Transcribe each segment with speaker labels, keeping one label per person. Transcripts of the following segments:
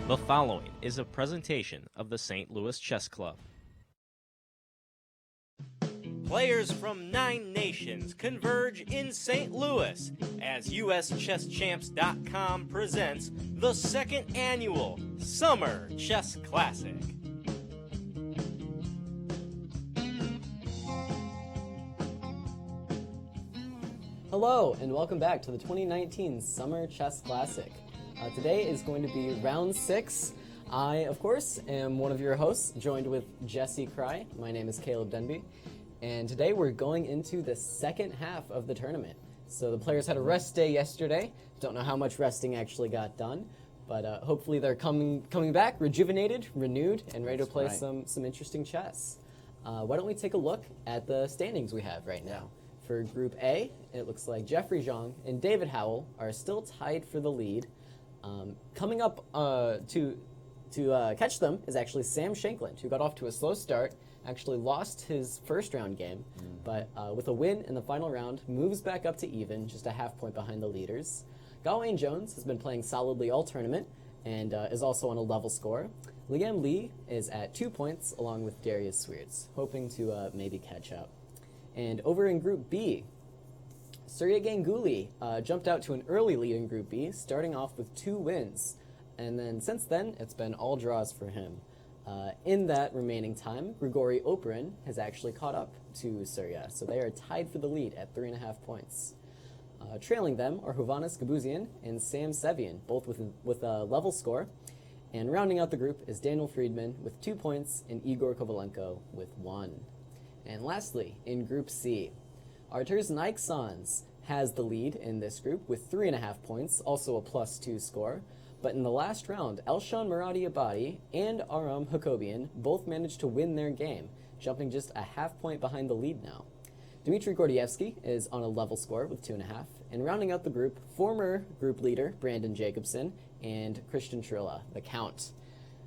Speaker 1: The following is a presentation of the St. Louis Chess Club. Players from 9 nations converge in St. Louis as USChessChamps.com presents the 2nd annual Summer Chess Classic.
Speaker 2: Hello, and welcome back to the 2019 Summer Chess Classic. Today is going to be round 6. I, of course, am one of your hosts, joined with Jesse Kraai. My name is Caleb Denby, and today we're going into the second half of the tournament. So the players had a rest day yesterday. Don't know how much resting actually got done, but hopefully they're coming back rejuvenated, renewed, and ready to play some interesting chess. Why don't we take a look at the standings we have right now? For Group A, it looks like Jeffrey Xiong and David Howell are still tied for the lead. Coming up to catch them is actually Sam Shankland, who got off to a slow start, actually lost his first round game, but with a win in the final round, moves back up to even, just a half point behind the leaders. Gawain Jones has been playing solidly all tournament and is also on a level score. Liam Lee is at 2 points, along with Darius Sweerts, hoping to maybe catch up. And over in Group B, Surya Ganguly jumped out to an early lead in Group B, starting off with 2 wins. And then since then, it's been all draws for him. In that remaining time, Grigory Operin has actually caught up to Surya, so they are tied for the lead at 3.5 points. Trailing them are Hovannes Gabuzian and Sam Sevian, both with a level score. And rounding out the group is Daniel Friedman with 2 points and Igor Kovalenko with 1. And lastly, in Group C, Artur's Neikšāns has the lead in this group with 3.5 points, also a +2 score. But in the last round, Xiong Moradiabadi and Aram Hakobian both managed to win their game, jumping just a half point behind the lead now. Dmitry Gordievsky is on a level score with 2.5, and rounding out the group, former group leader Brandon Jacobson and Christian Trilla, the Count.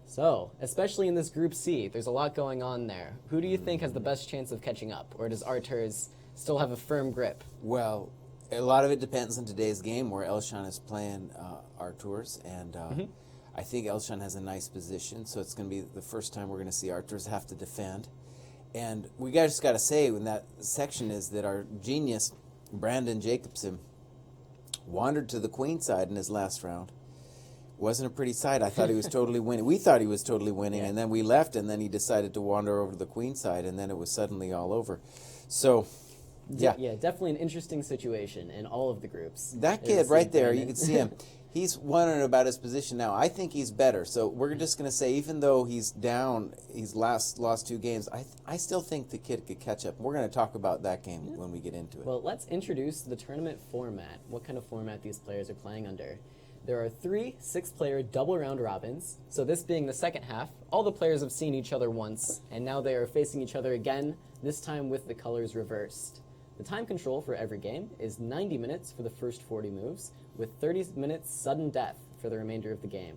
Speaker 2: So, especially in this Group C, there's a lot going on there. Who do you think has the best chance of catching up, or does Artur's still have a firm grip?
Speaker 3: Well, a lot of it depends on today's game where Xiong is playing Artur's, and I think Xiong has a nice position, so it's going to be the first time we're going to see Artur's have to defend. And we just got to say in that section is that our genius, Brandon Jacobson, wandered to the queen side in his last round. Wasn't a pretty sight. I thought he was totally winning. We thought he was totally winning, and then we left, and then he decided to wander over to the queen side, and then it was suddenly all over. So, yeah.
Speaker 2: Yeah, definitely an interesting situation in all of the groups.
Speaker 3: That kid right there, you can see him. He's wondering about his position now. I think he's better. So we're just going to say, even though he's down, he's lost 2 games, I still think the kid could catch up. We're going to talk about that game when we get into it.
Speaker 2: Well, let's introduce the tournament format, what kind of format these players are playing under. There are 3 6-player double round robins, so this being the second half, all the players have seen each other once, and now they are facing each other again, this time with the colors reversed. The time control for every game is 90 minutes for the first 40 moves, with 30 minutes sudden death for the remainder of the game.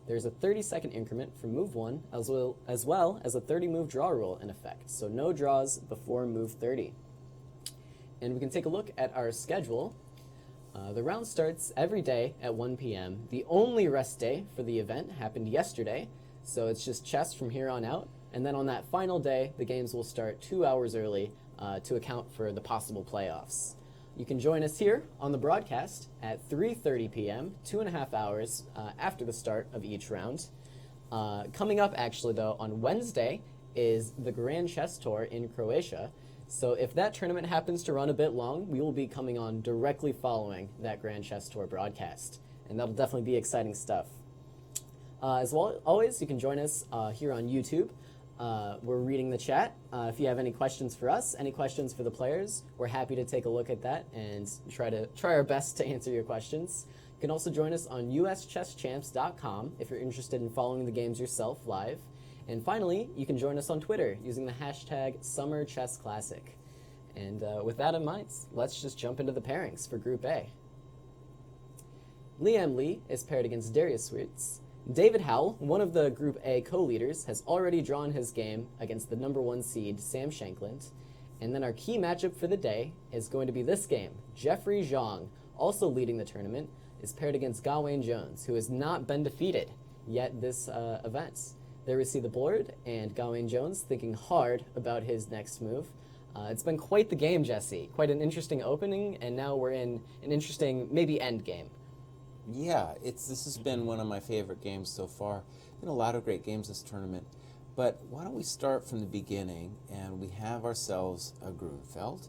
Speaker 2: There's a 30-second increment for move 1, as well as a 30-move draw rule in effect, so no draws before move 30. And we can take a look at our schedule. The round starts every day at 1 p.m. The only rest day for the event happened yesterday, so it's just chess from here on out. And then on that final day, the games will start 2 hours early to account for the possible playoffs. You can join us here on the broadcast at 3:30 p.m., 2.5 hours after the start of each round. Coming up, actually, though, on Wednesday is the Grand Chess Tour in Croatia. So if that tournament happens to run a bit long, we will be coming on directly following that Grand Chess Tour broadcast. And that'll definitely be exciting stuff. As well, always, you can join us here on YouTube. We're reading the chat. If you have any questions for us, any questions for the players, we're happy to take a look at that and try our best to answer your questions. You can also join us on uschesschamps.com if you're interested in following the games yourself live. And finally, you can join us on Twitter using the hashtag #SummerChessClassic. And with that in mind, let's just jump into the pairings for Group A. Liam Lee is paired against Darius Sweets. David Howell, one of the Group A co-leaders, has already drawn his game against the #1 seed Sam Shankland. And then our key matchup for the day is going to be this game. Jeffrey Xiong, also leading the tournament, is paired against Gawain Jones, who has not been defeated yet this event. There we see the board, and Gawain Jones thinking hard about his next move. It's been quite the game, Jesse. Quite an interesting opening, and now we're in an interesting, maybe end game.
Speaker 3: Yeah, this has been one of my favorite games so far. Been a lot of great games this tournament. But why don't we start from the beginning, and we have ourselves a Grunfeld.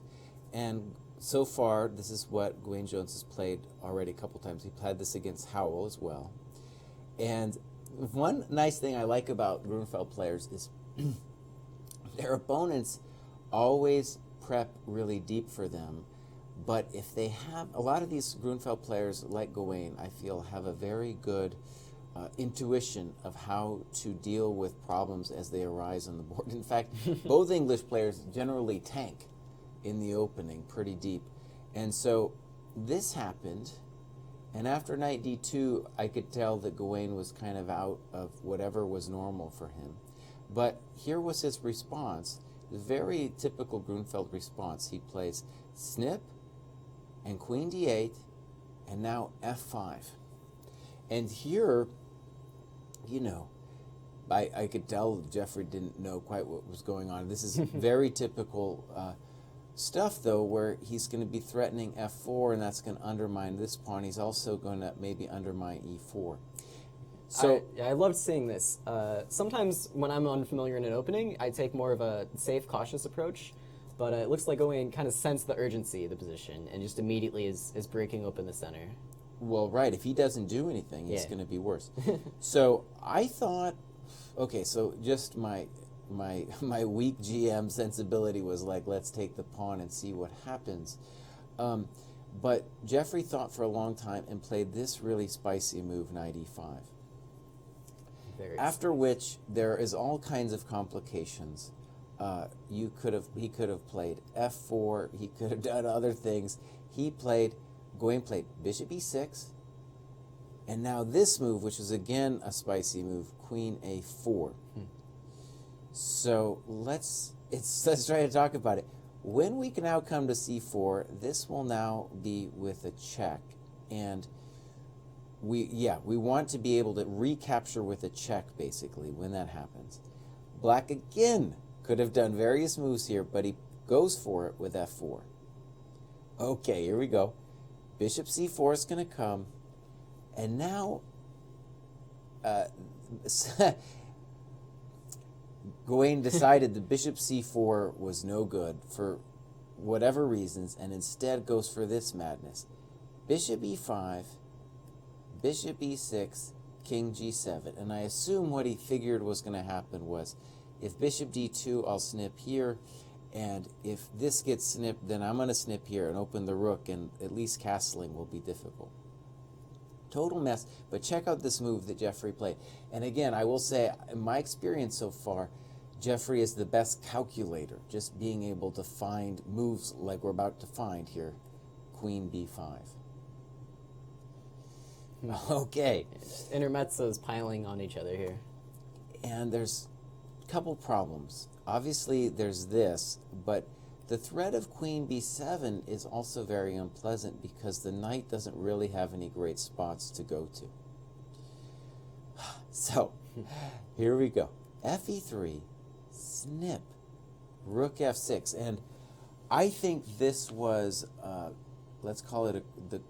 Speaker 3: And so far, this is what Gawain Jones has played already a couple times. He played this against Howell as well. And one nice thing I like about Grunfeld players is their opponents always prep really deep for them. But if they have, a lot of these Grunfeld players, like Gawain, I feel, have a very good intuition of how to deal with problems as they arise on the board. In fact, both English players generally tank in the opening pretty deep. And so this happened, and after knight d2, I could tell that Gawain was kind of out of whatever was normal for him. But here was his response, the very typical Grunfeld response. He plays snip, and queen d8, and now f5. And here, you know, I could tell Jeffrey didn't know quite what was going on. This is very typical stuff, though, where he's going to be threatening f4, and that's going to undermine this pawn. He's also going to maybe undermine e4. So
Speaker 2: I loved seeing this. Sometimes when I'm unfamiliar in an opening, I take more of a safe, cautious approach. But it looks like Gawain kind of sensed the urgency of the position and just immediately is breaking open the center.
Speaker 3: Well, right. If he doesn't do anything, it's going to be worse. So I thought, okay, so just my weak GM sensibility was like, let's take the pawn and see what happens. But Jeffrey thought for a long time and played this really spicy move, knight e5. After which there is all kinds of complications. He could have played f4. He could have done other things. Gawain played bishop e6, and now this move, which is again a spicy move, queen a4. So let's try to talk about it. When we can now come to c4, this will now be with a check, and we want to be able to recapture with a check basically when that happens. Black again could have done various moves here, but he goes for it with f4. Okay, here we go. Bishop c4 is going to come, and now Gawain decided the bishop c4 was no good for whatever reasons, and instead goes for this madness. Bishop e5, bishop e6, king g7. And I assume what he figured was going to happen was, if bishop d2, I'll snip here, and if this gets snipped, then I'm going to snip here and open the rook, and at least castling will be difficult. Total mess, but check out this move that Jeffrey played. And again, I will say, in my experience so far, Jeffrey is the best calculator, just being able to find moves like we're about to find here. Queen b5. Okay.
Speaker 2: Intermezzos piling on each other here.
Speaker 3: And there's couple problems. Obviously there's this, but the threat of queen b7 is also very unpleasant because the knight doesn't really have any great spots to go to. So here we go. Fe3, snip, rook f6, and I think this was let's call it the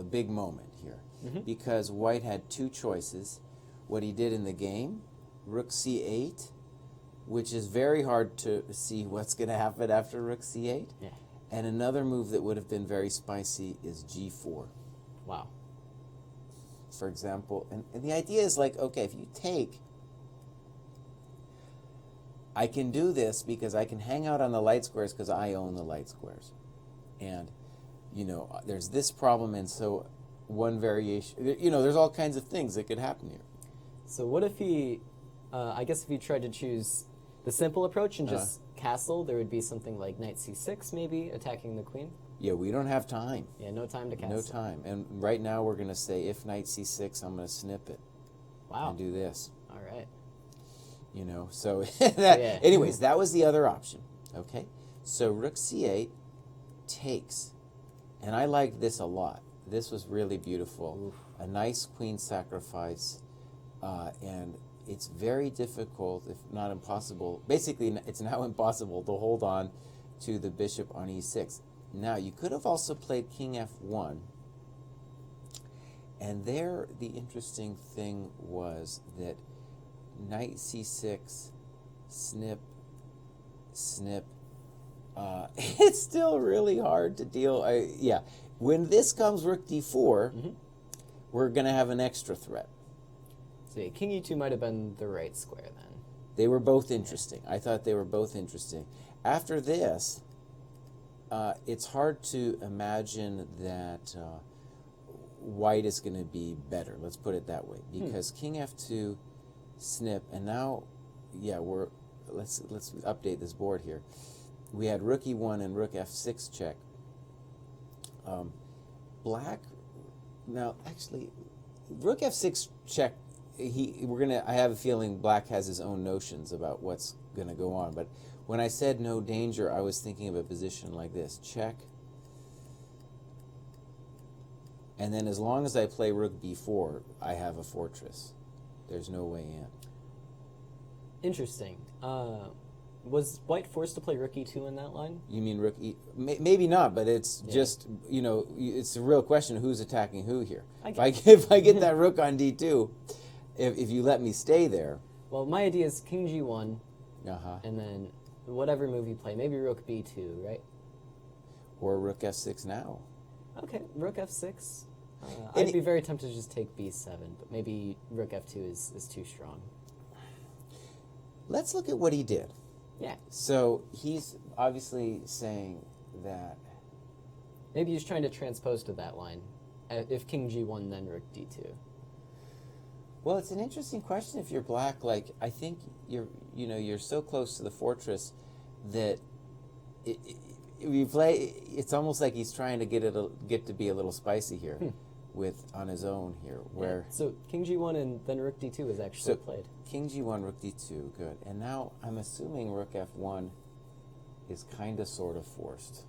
Speaker 3: big moment here, because white had two choices. What he did in the game, rook c8, which is very hard to see what's going to happen after rook c8.
Speaker 2: Yeah.
Speaker 3: And another move that would have been very spicy is g4.
Speaker 2: Wow.
Speaker 3: For example, and the idea is like, okay, if you take, I can do this because I can hang out on the light squares because I own the light squares. And, you know, there's this problem, and so one variation, you know, there's all kinds of things that could happen here.
Speaker 2: So what if he, I guess if he tried to choose the simple approach and just castle, there would be something like knight c6 maybe, attacking the queen?
Speaker 3: Yeah, we don't have time.
Speaker 2: Yeah, no time to castle.
Speaker 3: No time. And right now we're going to say if knight c6, I'm going to snip it.
Speaker 2: Wow.
Speaker 3: And do this.
Speaker 2: All right.
Speaker 3: You know, so
Speaker 2: Yeah.
Speaker 3: anyways, that was the other option. Okay, so rook c8 takes, and I liked this a lot. This was really beautiful.
Speaker 2: Oof.
Speaker 3: A nice queen sacrifice, and it's very difficult, if not impossible. Basically, it's now impossible to hold on to the bishop on e6. Now, you could have also played king f1, and there the interesting thing was that knight c6, snip, snip. It's still really hard to deal. Yeah, when this comes rook d4, we're going to have an extra threat.
Speaker 2: So yeah, king e2 might have been the right square then.
Speaker 3: They were both interesting. I thought they were both interesting. After this, it's hard to imagine that white is going to be better. Let's put it that way, because king f2, snip, and now, yeah, let's update this board here. We had rook e1 and rook f6 check. Black, now actually, rook f6 check. I have a feeling black has his own notions about what's going to go on. But when I said no danger, I was thinking of a position like this: check, and then as long as I play rook b4, I have a fortress. There's no way in.
Speaker 2: Interesting. Was white forced to play rook e2 in that line?
Speaker 3: You mean rook e? Maybe not, but it's just, you know, it's a real question of who's attacking who here. If I get that rook on d2, if you let me stay there.
Speaker 2: Well, my idea is king g1, and then whatever move you play, maybe rook b2, right?
Speaker 3: Or rook f6 now.
Speaker 2: Okay, rook f6. I'd be very tempted to just take b7, but maybe rook f2 is too strong.
Speaker 3: Let's look at what he did.
Speaker 2: Yeah.
Speaker 3: So he's obviously saying that...
Speaker 2: Maybe he's trying to transpose to that line. If king g1, then rook d2.
Speaker 3: Well, it's an interesting question if you're black. Like, I think you're so close to the fortress that if you play, it's almost like he's trying to get to be a little spicy here on his own here. Where
Speaker 2: So king g1 and then rook d2 is actually played.
Speaker 3: King g1, rook d2, good. And now I'm assuming rook f1 is kind of sort of forced.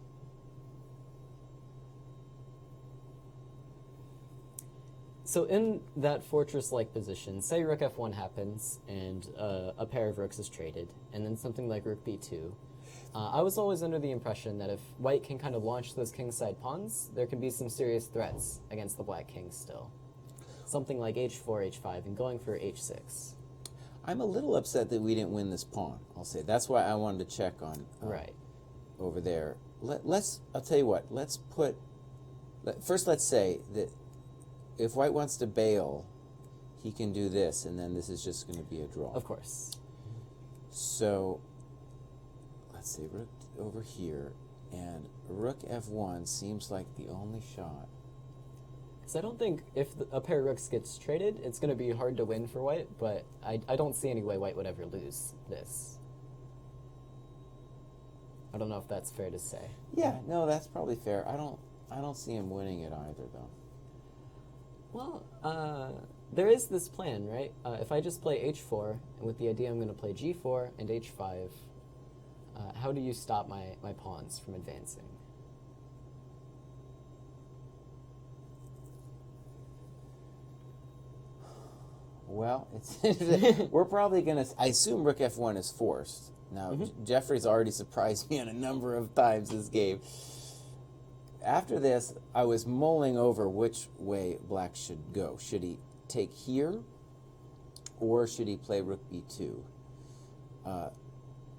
Speaker 2: So in that fortress-like position, say rook f1 happens and a pair of rooks is traded, and then something like rook b2. I was always under the impression that if white can kind of launch those kingside pawns, there can be some serious threats against the black king still. Something like h4, h5, and going for h6.
Speaker 3: I'm a little upset that we didn't win this pawn, I'll say. That's why I wanted to check on over there. I'll tell you what, first let's say that if white wants to bail, he can do this, and then this is just going to be a draw.
Speaker 2: Of course.
Speaker 3: So, let's say rook over here, and rook f1 seems like the only shot.
Speaker 2: Because I don't think if a pair of rooks gets traded, it's going to be hard to win for white, but I don't see any way white would ever lose this. I don't know if that's fair to say.
Speaker 3: Yeah, no, that's probably fair. I don't see him winning it either, though.
Speaker 2: Well, there is this plan, right? If I just play h4, and with the idea I'm going to play g4 and h5, how do you stop my pawns from advancing?
Speaker 3: Well, we're probably going to... I assume rook f1 is forced. Now, Jeffrey's already surprised me on a number of times this game. After this, I was mulling over which way black should go. Should he take here, or should he play rook b2?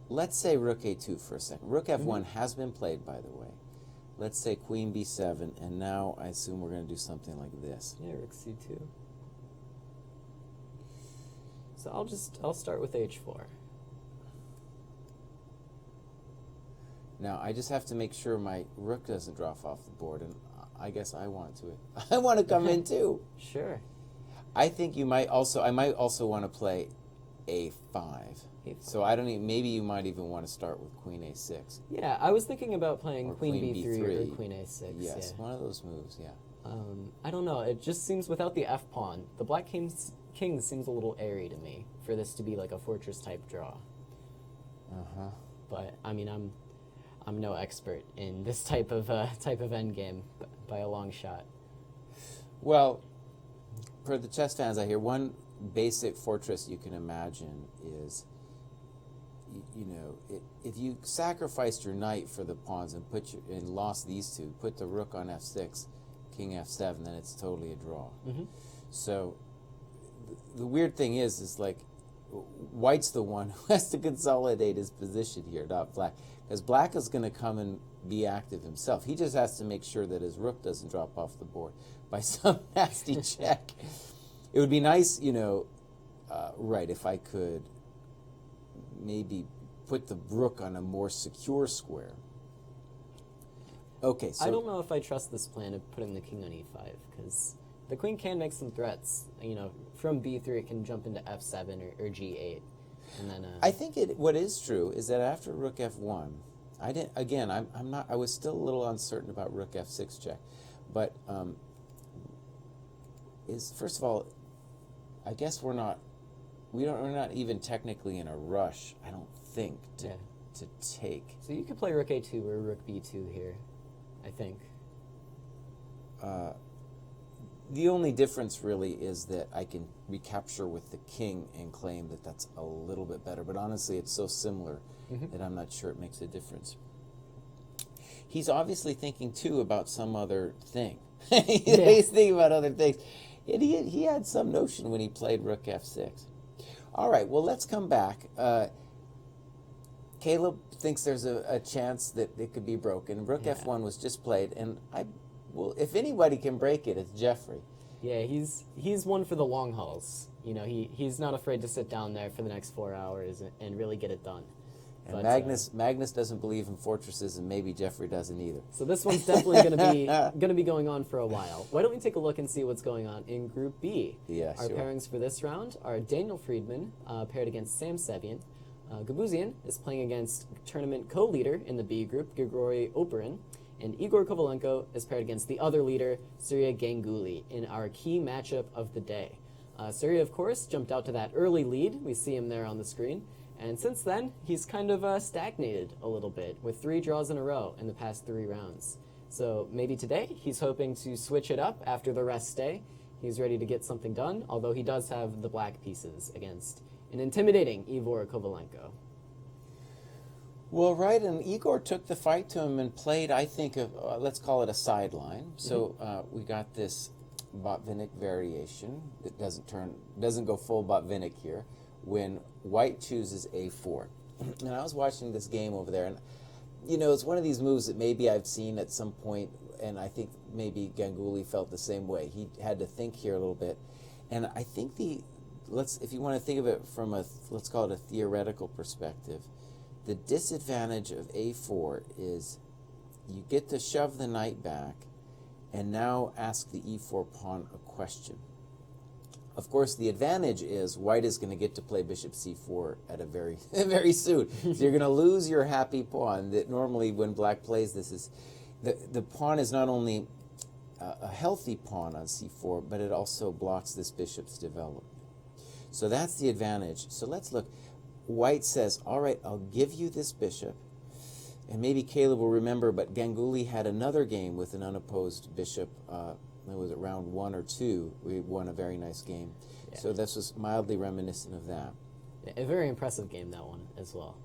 Speaker 3: let's say rook a2 for a second. Rook f1 has been played, by the way. Let's say queen b7, and now I assume we're going to do something like this.
Speaker 2: Yeah, rook c2. So I'll start with h4.
Speaker 3: Now I just have to make sure my rook doesn't drop off the board, and I guess I want to. I want to come in too.
Speaker 2: Sure.
Speaker 3: I think I might also want to play a5. So I don't even, maybe you might even want to start with queen a6.
Speaker 2: Yeah, I was thinking about playing
Speaker 3: Or
Speaker 2: queen
Speaker 3: queen
Speaker 2: b3
Speaker 3: b3.
Speaker 2: or queen a6.
Speaker 3: Yes,
Speaker 2: yeah.
Speaker 3: one of those moves, yeah.
Speaker 2: I don't know. It just seems without the f pawn, the black king seems a little airy to me for this to be like a fortress type draw.
Speaker 3: Uh-huh.
Speaker 2: But I mean, I'm no expert in this type of endgame by a long shot.
Speaker 3: Well, for the chess fans out here, one basic fortress you can imagine is, if you sacrificed your knight for the pawns and lost these two, put the rook on f6, king f7, then it's totally a draw. So the weird thing is like White's the one who has to consolidate his position here, not Black, because Black is going to come and be active himself. He just has to make sure that his rook doesn't drop off the board by some nasty check. It would be nice, right, if I could maybe put the rook on a more secure square. Okay, so
Speaker 2: I don't know if I trust this plan of putting the king on e5, because the queen can make some threats. From b3 it can jump into f7 or g8, and then.
Speaker 3: I think what is true is that after rook f1, I was still a little uncertain about rook f6 check, but first of all, I guess we're not even technically in a rush, I don't think, to take.
Speaker 2: So you could play rook a2 or rook b2 here, I think.
Speaker 3: The only difference really is that I can recapture with the king and claim that that's a little bit better. But honestly, it's so similar that I'm not sure it makes a difference. He's obviously thinking, too, about some other thing. He's thinking about other things. And he had some notion when he played rook f6. All right, well, let's come back. Caleb thinks there's a chance that it could be broken. Rook f1 was just played, and if anybody can break it, it's Jeffrey.
Speaker 2: Yeah, he's one for the long hauls. He's not afraid to sit down there for the next 4 hours and really get it done.
Speaker 3: And
Speaker 2: But,
Speaker 3: Magnus doesn't believe in fortresses, and maybe Jeffrey doesn't either.
Speaker 2: So this one's definitely going to be going on for a while. Why don't we take a look and see what's going on in Group B?
Speaker 3: Yeah,
Speaker 2: Our
Speaker 3: sure.
Speaker 2: pairings for this round are Daniel Friedman paired against Sam Sevian. Gabuzian is playing against tournament co-leader in the B group, Grigory Operin. And Igor Kovalenko is paired against the other leader, Surya Ganguly, in our key matchup of the day. Surya, of course, jumped out to that early lead. We see him there on the screen. And since then, he's kind of stagnated a little bit with 3 draws in a row in the past 3 rounds. So maybe today he's hoping to switch it up after the rest day. He's ready to get something done, although he does have the black pieces against an intimidating Igor Kovalenko.
Speaker 3: Well, right, and Igor took the fight to him and played, I think, let's call it a sideline. So we got this Botvinnik variation that doesn't go full Botvinnik here, when White chooses a4. And I was watching this game over there, and it's one of these moves that maybe I've seen at some point, and I think maybe Ganguly felt the same way. He had to think here a little bit, and I think if you want to think of it from let's call it a theoretical perspective, the disadvantage of a4 is you get to shove the knight back and now ask the e4 pawn a question. Of course, the advantage is White is going to get to play bishop c4 at very soon. So you're going to lose your happy pawn that normally when Black plays this is the pawn is not only a healthy pawn on c4, but it also blocks this bishop's development. So that's the advantage. So let's look. White says, all right, I'll give you this bishop. And maybe Caleb will remember, but Ganguly had another game with an unopposed bishop. Was it round 1 or 2? We won a very nice game. Yeah. So this was mildly reminiscent of that.
Speaker 2: A very impressive game, that one, as well.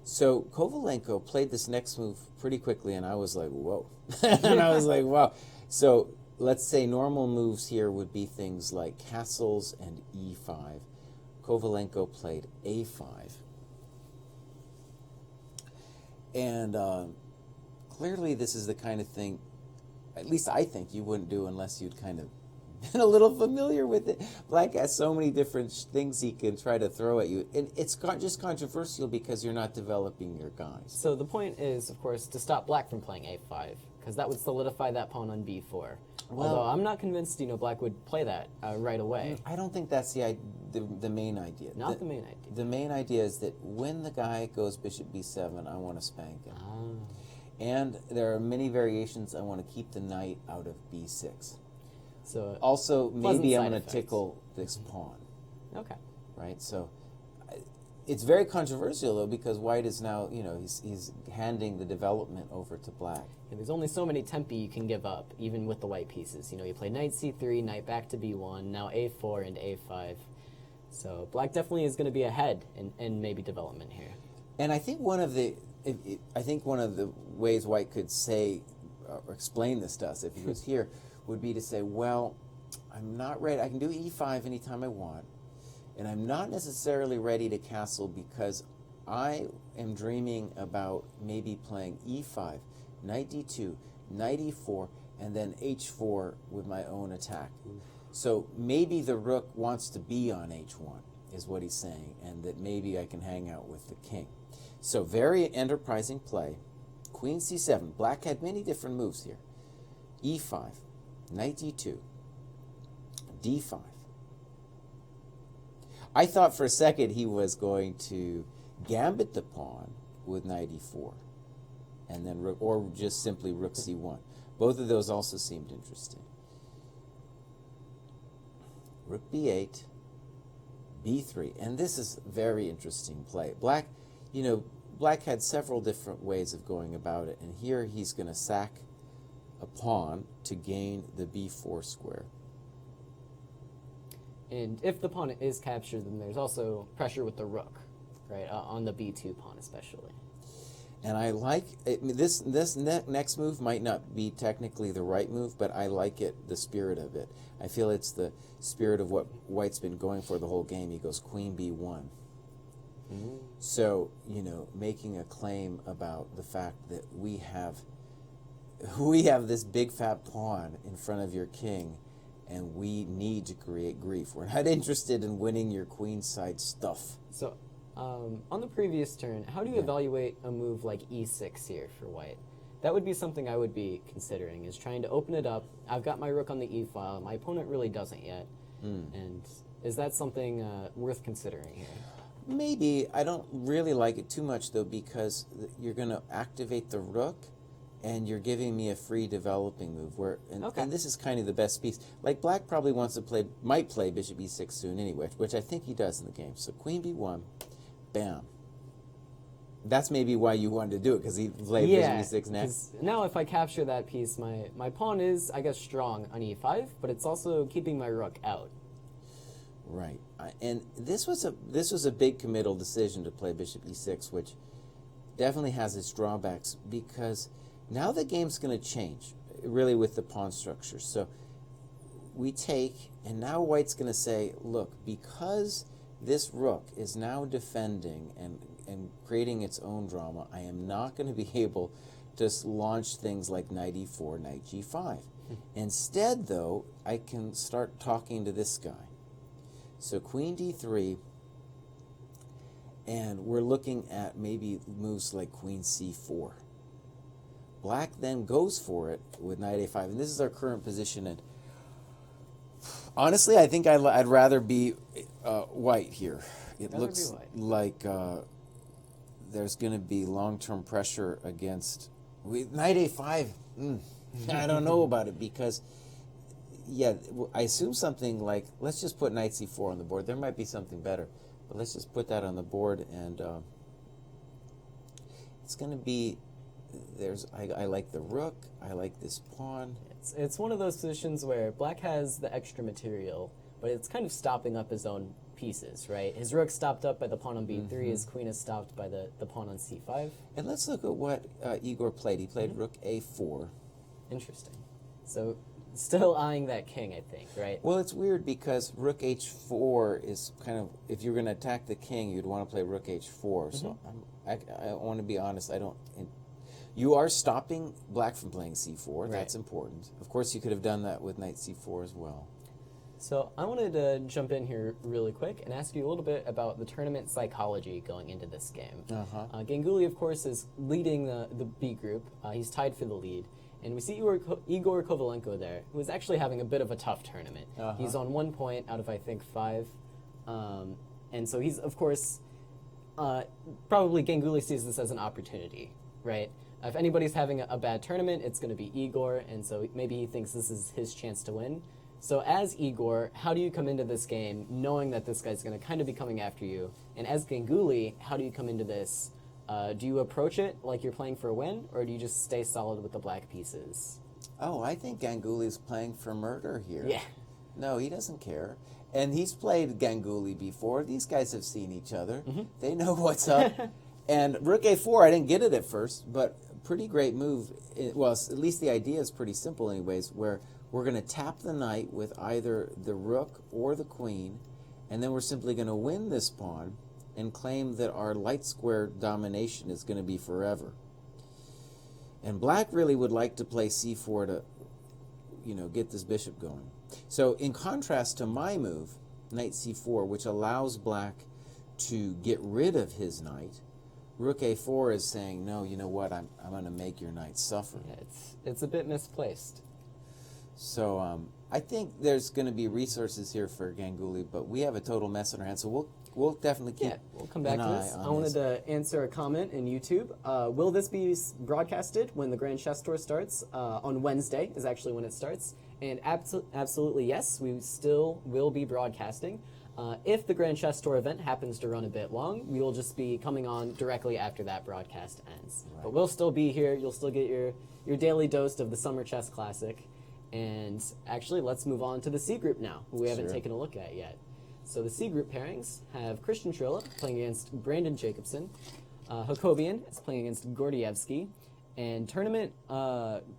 Speaker 3: So Kovalenko played this next move pretty quickly, and I was like, whoa. And I was like, wow. So let's say normal moves here would be things like castles and e5. Kovalenko played a5. And clearly this is the kind of thing, at least I think, you wouldn't do unless you'd kind of been a little familiar with it. Black has so many different things he can try to throw at you. And it's just controversial because you're not developing your guys.
Speaker 2: So the point is, of course, to stop black from playing a5, because that would solidify that pawn on b4.
Speaker 3: Well,
Speaker 2: although I'm not convinced, black would play that right away.
Speaker 3: I don't think that's the main idea.
Speaker 2: Not the main idea.
Speaker 3: The main idea is that when the guy goes bishop b7, I want to spank him. And there are many variations. I want to keep the knight out of b6.
Speaker 2: So
Speaker 3: also, maybe I'm going to
Speaker 2: effects.
Speaker 3: tickle this pawn.
Speaker 2: Okay.
Speaker 3: Right? So it's very controversial, though, because white is now, he's handing the development over to black.
Speaker 2: Yeah, there's only so many tempi you can give up, even with the white pieces. You play knight c3, knight back to b1, now a4 and a5. So black definitely is going to be ahead in maybe development here.
Speaker 3: And I think one of the ways white could say or explain this to us if he was here would be to say, well, I'm not ready. I can do e5 anytime I want, and I'm not necessarily ready to castle because I am dreaming about maybe playing e5, knight d2, knight e4, and then h4 with my own attack. So maybe the rook wants to be on h1, is what he's saying, and that maybe I can hang out with the king. So very enterprising play. Queen c7. Black had many different moves here. e5, knight d2, d5. I thought for a second he was going to gambit the pawn with knight e4, and then rook, or just simply rook c1. Both of those also seemed interesting. Rook b8, b3, and this is very interesting play. Black had several different ways of going about it, and here he's going to sack a pawn to gain the b4 square.
Speaker 2: And if the pawn is captured, then there's also pressure with the rook, right, on the b2 pawn especially.
Speaker 3: And I like it. This next move might not be technically the right move, but I like it, the spirit of it. I feel it's the spirit of what white's been going for the whole game. He goes queen b1. So, making a claim about the fact that we have this big fat pawn in front of your king, and we need to create grief. We're not interested in winning your queenside stuff.
Speaker 2: So, on the previous turn, how do you evaluate a move like e6 here for white? That would be something I would be considering, is trying to open it up. I've got my rook on the e-file. My opponent really doesn't yet. And is that something worth considering here?
Speaker 3: Maybe. I don't really like it too much, though, because you're going to activate the rook, and you're giving me a free developing move. And this is kind of the best piece. Like, black probably might play bishop e6 soon anyway, which I think he does in the game. So queen b1, bam. That's maybe why you wanted to do it, because he played bishop e6 next.
Speaker 2: Now if I capture that piece, my pawn is, I guess, strong on e5, but it's also keeping my rook out.
Speaker 3: Right. And this was a big committal decision to play bishop e6, which definitely has its drawbacks, because now the game's going to change, really, with the pawn structure. So we take, and now white's going to say, look, because this rook is now defending and creating its own drama, I am not going to be able to launch things like knight e4, knight g5. Instead, though, I can start talking to this guy. So queen d3, and we're looking at maybe moves like queen c4. Black then goes for it with knight a5, and this is our current position. And honestly, I think I'd rather be white here. It looks like there's going to be long-term pressure against knight a5. I don't know about it, because I assume something like, let's just put knight c4 on the board. There might be something better, but let's just put that on the board, and it's going to be. I like the rook. I like this pawn.
Speaker 2: It's one of those positions where black has the extra material, but it's kind of stopping up his own pieces, right? His rook's stopped up by the pawn on b3. His queen is stopped by the pawn on c5.
Speaker 3: And let's look at what Igor played. He played rook a4.
Speaker 2: Interesting. So still eyeing that king, I think, right?
Speaker 3: Well, it's weird because rook h4 is kind of, if you're going to attack the king, you'd want to play rook h4. So I want to be honest, you are stopping black from playing c4.
Speaker 2: Right.
Speaker 3: That's important. Of course, you could have done that with knight c4 as well.
Speaker 2: So I wanted to jump in here really quick and ask you a little bit about the tournament psychology going into this game. Ganguly, of course, is leading the B group. He's tied for the lead. And we see Igor Kovalenko there, who is actually having a bit of a tough tournament. He's on 1 point out of, I think, 5. And so he's, of course, probably Ganguly sees this as an opportunity, right? If anybody's having a bad tournament, it's going to be Igor, and so maybe he thinks this is his chance to win. So as Igor, how do you come into this game knowing that this guy's going to kind of be coming after you? And as Ganguly, how do you come into this? Do you approach it like you're playing for a win, or do you just stay solid with the black pieces?
Speaker 3: Oh, I think Ganguly's playing for murder here.
Speaker 2: Yeah.
Speaker 3: No, he doesn't care. And he's played Ganguly before. These guys have seen each other. They know what's up. And rook a4, I didn't get it at first, but pretty great move. Well, at least the idea is pretty simple anyways, where we're going to tap the knight with either the rook or the queen, and then we're simply going to win this pawn and claim that our light square domination is going to be forever. And black really would like to play c4 to, get this bishop going. So in contrast to my move, knight c4, which allows black to get rid of his knight, rook a4 is saying, no, you know what, I'm going to make your knight suffer.
Speaker 2: Yeah, it's a bit misplaced.
Speaker 3: So I think there's going to be resources here for Ganguly, but we have a total mess on our hands, so we'll definitely keep
Speaker 2: we'll come back
Speaker 3: an
Speaker 2: to
Speaker 3: eye
Speaker 2: this.
Speaker 3: on
Speaker 2: I wanted
Speaker 3: this.
Speaker 2: to answer a comment in YouTube. Will this be broadcasted when the Grand Chess Tour starts? On Wednesday is actually when it starts. And absolutely yes, we still will be broadcasting. If the Grand Chess Tour event happens to run a bit long, we will just be coming on directly after that broadcast ends.
Speaker 3: Right.
Speaker 2: But we'll still be here. You'll still get your daily dose of the Summer Chess Classic. And actually, let's move on to the C group now, who we haven't
Speaker 3: Sure.
Speaker 2: taken a look at yet. So the C group pairings have Christian Trilla playing against Brandon Jacobson. Jacobian is playing against Gordievsky. And tournament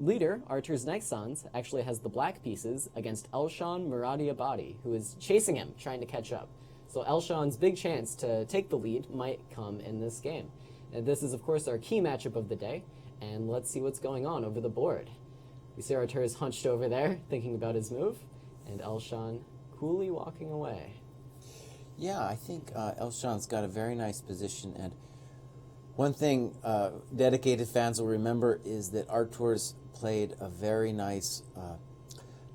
Speaker 2: leader, Artur's Neikšāns, actually has the black pieces against Xiong Moradiabadi, who is chasing him, trying to catch up. So Xiong's big chance to take the lead might come in this game. And this is, of course, our key matchup of the day. And let's see what's going on over the board. We see Artur is hunched over there, thinking about his move, and Xiong coolly walking away.
Speaker 3: Yeah, I think Xiong's got a very nice position, and one thing dedicated fans will remember is that Artur's played a very nice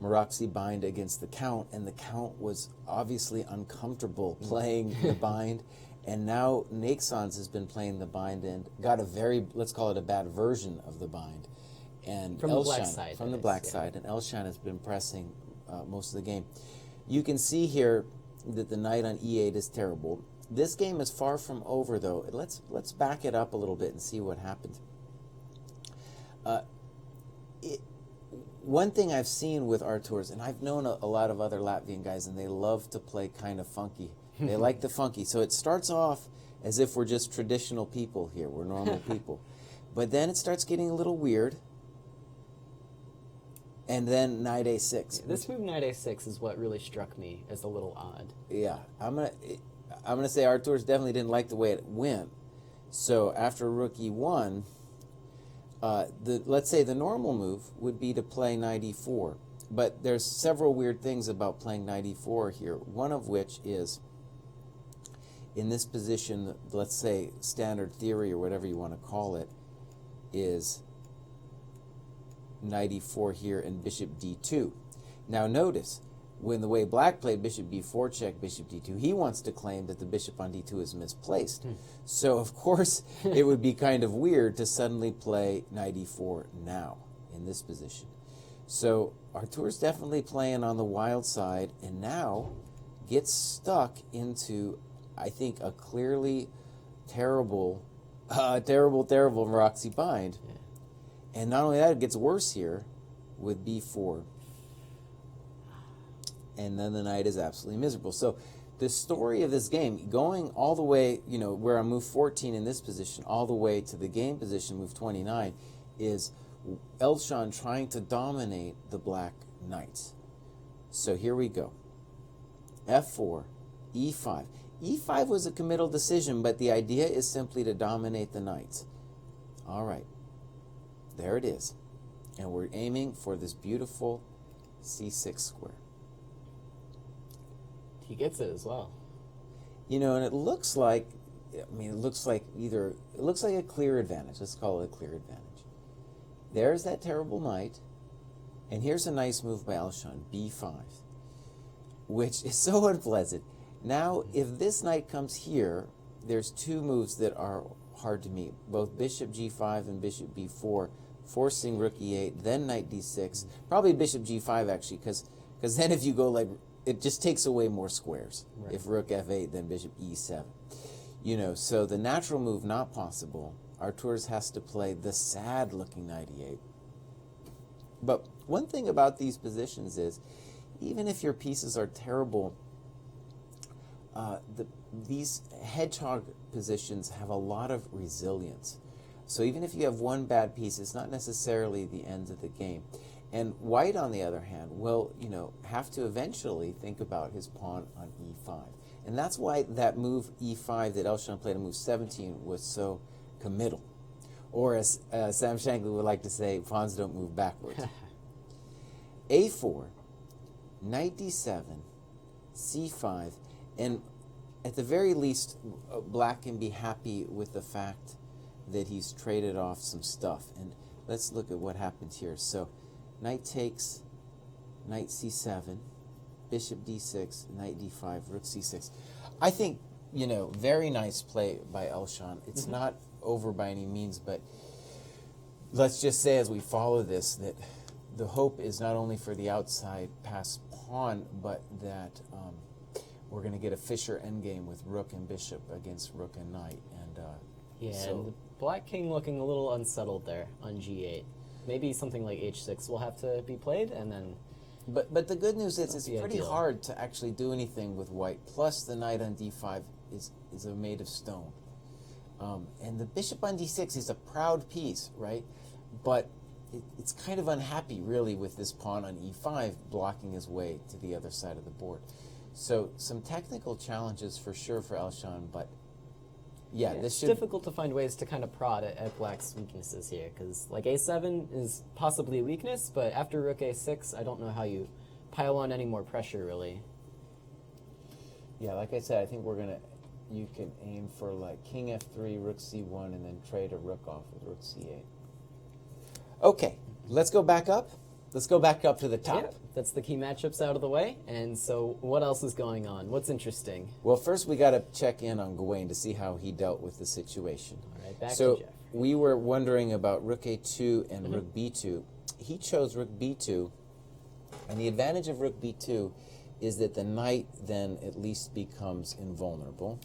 Speaker 3: Moradiabadi bind against the Count, and the Count was obviously uncomfortable playing the bind, and now Neikšāns has been playing the bind and got a very, let's call it a bad version of the bind. And
Speaker 2: From the black side.
Speaker 3: From the black side, and Xiong has been pressing most of the game. You can see here that the knight on e8 is terrible. This game is far from over, though. Let's back it up a little bit and see what happened. One thing I've seen with Artur's, and I've known a lot of other Latvian guys, and they love to play kind of funky. They like the funky. So it starts off as if we're just traditional people here. We're normal people. But then it starts getting a little weird. And then knight a6.
Speaker 2: This move, knight a6, is what really struck me as a little odd.
Speaker 3: Yeah, I'm gonna say Artur's definitely didn't like the way it went. So after rook e1, let's say the normal move would be to play knight e4. But there's several weird things about playing knight e4 here. One of which is, in this position, let's say standard theory or whatever you want to call it, is knight e4 here and bishop d2. Now notice, when the way black played bishop b4 check, bishop d2, he wants to claim that the bishop on d2 is misplaced. So of course it would be kind of weird to suddenly play knight e4 now in this position. So Artur's definitely playing on the wild side and now gets stuck into, I think, a clearly terrible Moradiabadi bind.
Speaker 2: Yeah.
Speaker 3: And not only that, it gets worse here with b4. And then the knight is absolutely miserable. So the story of this game, going all the way, where I move 14 in this position, all the way to the game position, move 29, is Xiong trying to dominate the black knights. So here we go. f4, e5. e5 was a committal decision, but the idea is simply to dominate the knights. All right. There it is. And we're aiming for this beautiful c6 square.
Speaker 2: He gets it as well.
Speaker 3: You know, and it looks like, it looks like a clear advantage. Let's call it a clear advantage. There's that terrible knight, and here's a nice move by Xiong, b5, which is so unpleasant. Now, if this knight comes here, there's two moves that are hard to meet, both bishop g5 and bishop b4, forcing rook e8, then knight d6, probably bishop g5 actually, because then if you go like, it just takes away more squares. Right. If rook f8, then bishop e7. You know, so the natural move not possible. Arturs has to play the sad-looking knight e8. But one thing about these positions is, even if your pieces are terrible, these hedgehog positions have a lot of resilience. So even if you have one bad piece, it's not necessarily the end of the game. And white, on the other hand, will, you know, have to eventually think about his pawn on e5. And that's why that move e5 that Xiong played on move 17 was so committal. Or as Sam Shankly would like to say, pawns don't move backwards. a4, knight d7, c5, and at the very least, black can be happy with the fact that he's traded off some stuff. And let's look at what happens here. So knight takes, knight c7, bishop d6, knight d5, rook c6. I think, you know, very nice play by Xiong. It's not over by any means, but let's just say as we follow this that the hope is not only for the outside pass pawn, but that we're going to get a Fischer endgame with rook and bishop against rook and knight. And
Speaker 2: yeah,
Speaker 3: so
Speaker 2: and the black king looking a little unsettled there on g8. Maybe something like h6 will have to be played, and then...
Speaker 3: But the good news is it's pretty
Speaker 2: ideal.
Speaker 3: hard to actually do anything with white. Plus the knight on d5 is made of stone. And the bishop on d6 is a proud piece, right? But it's kind of unhappy, really, with this pawn on e5 blocking his way to the other side of the board. So some technical challenges for sure for Xiong, but yeah,
Speaker 2: it's difficult to find ways to kind of prod at black's weaknesses here, because like a7 is possibly a weakness, but after rook a6, I don't know how you pile on any more pressure, really.
Speaker 3: Yeah, like I said, I think you can aim for like king f3, rook c1, and then trade a rook off with rook c8. Okay, let's go back up. Let's go back up to the top.
Speaker 2: Yeah, that's the key matchups out of the way. And so what else is going on? What's interesting?
Speaker 3: Well, first we got to check in on Gawain to see how he dealt with the situation.
Speaker 2: All right, back
Speaker 3: so
Speaker 2: to Jeff.
Speaker 3: We were wondering about rook a2 and rook b2. He chose rook b2, and the advantage of rook b2 is that the knight then at least becomes invulnerable.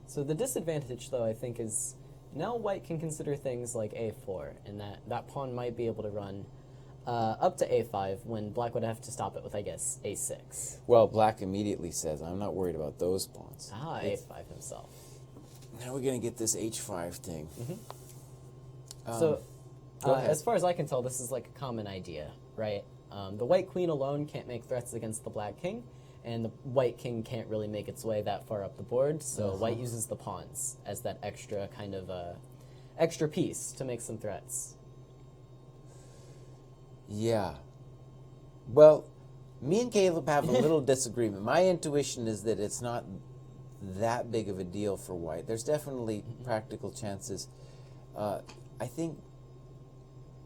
Speaker 2: So the disadvantage, though, I think is now white can consider things like a4, and that pawn might be able to run up to a5 when black would have to stop it with, I guess, a6.
Speaker 3: Well, black immediately says, I'm not worried about those pawns.
Speaker 2: A5 himself.
Speaker 3: Now we're going to get this h5 thing.
Speaker 2: So
Speaker 3: go ahead.
Speaker 2: as far as I can tell, this is like a common idea, right? The white queen alone can't make threats against the black king, and the white king can't really make its way that far up the board, so white uses the pawns as that extra kind of extra piece to make some threats.
Speaker 3: Yeah. Well, me and Caleb have a little disagreement. My intuition is that it's not that big of a deal for white. There's definitely practical chances. I think